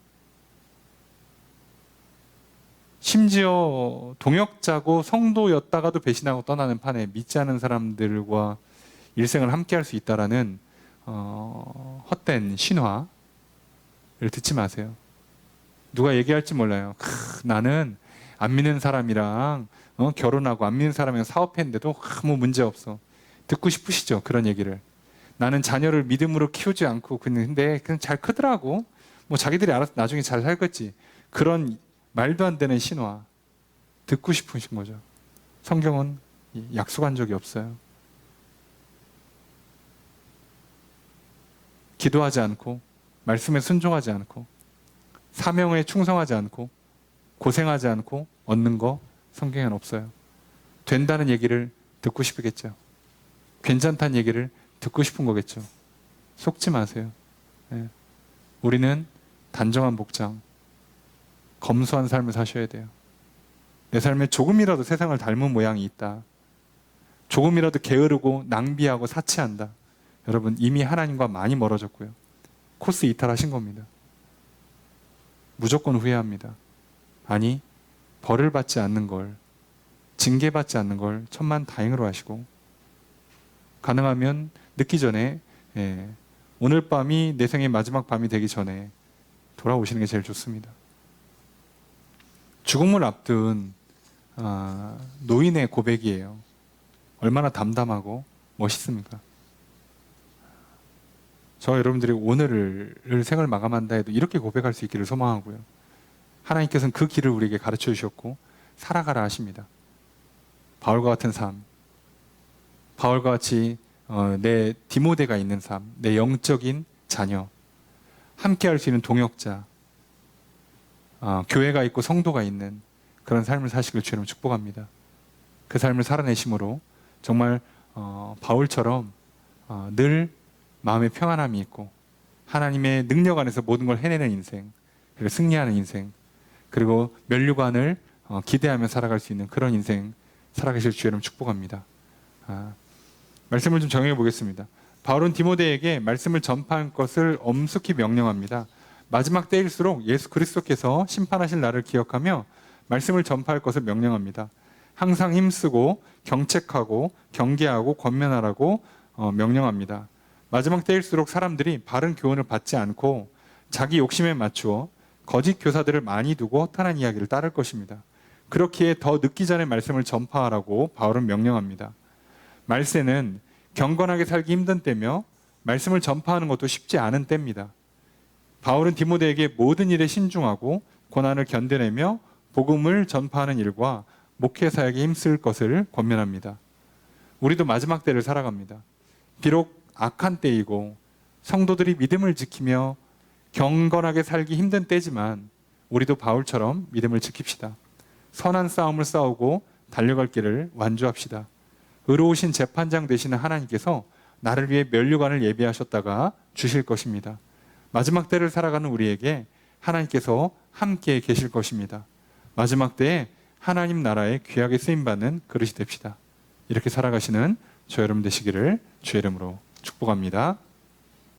심지어 동역자고 성도였다가도 배신하고 떠나는 판에 믿지 않은 사람들과 일생을 함께할 수 있다라는 헛된 신화를 듣지 마세요. 누가 얘기할지 몰라요. 나는 안 믿는 사람이랑 결혼하고 안 믿는 사람이랑 사업했는데도 아무 문제 없어. 듣고 싶으시죠? 그런 얘기를. 나는 자녀를 믿음으로 키우지 않고 근데 그냥 잘 크더라고. 뭐 자기들이 알아서 나중에 잘 살겠지. 그런 말도 안 되는 신화 듣고 싶으신 거죠. 성경은 약속한 적이 없어요. 기도하지 않고 말씀에 순종하지 않고 사명에 충성하지 않고 고생하지 않고 얻는 거 성경에는 없어요. 된다는 얘기를 듣고 싶겠죠. 괜찮다는 얘기를 듣고 싶은 거겠죠. 속지 마세요. 네. 우리는 단정한 복장, 검소한 삶을 사셔야 돼요. 내 삶에 조금이라도 세상을 닮은 모양이 있다. 조금이라도 게으르고 낭비하고 사치한다. 여러분 이미 하나님과 많이 멀어졌고요. 코스 이탈하신 겁니다. 무조건 후회합니다. 아니 벌을 받지 않는 걸, 징계받지 않는 걸 천만 다행으로 하시고 가능하면 늦기 전에 오늘 밤이 내 생의 마지막 밤이 되기 전에 돌아오시는 게 제일 좋습니다. 죽음을 앞둔 노인의 고백이에요. 얼마나 담담하고 멋있습니까? 저 여러분들이 오늘을 생을 마감한다 해도 이렇게 고백할 수 있기를 소망하고요. 하나님께서는 그 길을 우리에게 가르쳐 주셨고 살아가라 하십니다. 바울과 같은 삶, 바울과 같이 내 디모데가 있는 삶, 내 영적인 자녀, 함께 할 수 있는 동역자, 교회가 있고 성도가 있는 그런 삶을 사시길 주님 축복합니다. 그 삶을 살아내심으로 정말 바울처럼 늘 마음의 평안함이 있고 하나님의 능력 안에서 모든 걸 해내는 인생, 그리고 승리하는 인생, 그리고 면류관을 기대하며 살아갈 수 있는 그런 인생 살아가실 주님 축복합니다. 말씀을 좀 정해 보겠습니다. 바울은 디모데에게 말씀을 전파할 것을 엄숙히 명령합니다. 마지막 때일수록 예수 그리스도께서 심판하실 날을 기억하며 말씀을 전파할 것을 명령합니다. 항상 힘쓰고 경책하고 경계하고 권면하라고 명령합니다. 마지막 때일수록 사람들이 바른 교훈을 받지 않고 자기 욕심에 맞추어 거짓 교사들을 많이 두고 허탄한 이야기를 따를 것입니다. 그렇기에 더 늦기 전에 말씀을 전파하라고 바울은 명령합니다. 말세는 경건하게 살기 힘든 때며 말씀을 전파하는 것도 쉽지 않은 때입니다. 바울은 디모데에게 모든 일에 신중하고 고난을 견뎌내며 복음을 전파하는 일과 목회 사역에 힘쓸 것을 권면합니다. 우리도 마지막 때를 살아갑니다. 비록 악한 때이고 성도들이 믿음을 지키며 경건하게 살기 힘든 때지만 우리도 바울처럼 믿음을 지킵시다. 선한 싸움을 싸우고 달려갈 길을 완주합시다. 의로우신 재판장 되시는 하나님께서 나를 위해 면류관을 예비하셨다가 주실 것입니다. 마지막 때를 살아가는 우리에게 하나님께서 함께 계실 것입니다. 마지막 때에 하나님 나라에 귀하게 쓰임받는 그릇이 됩시다. 이렇게 살아가시는 저 여러분 되시기를 주의 이름으로 축복합니다.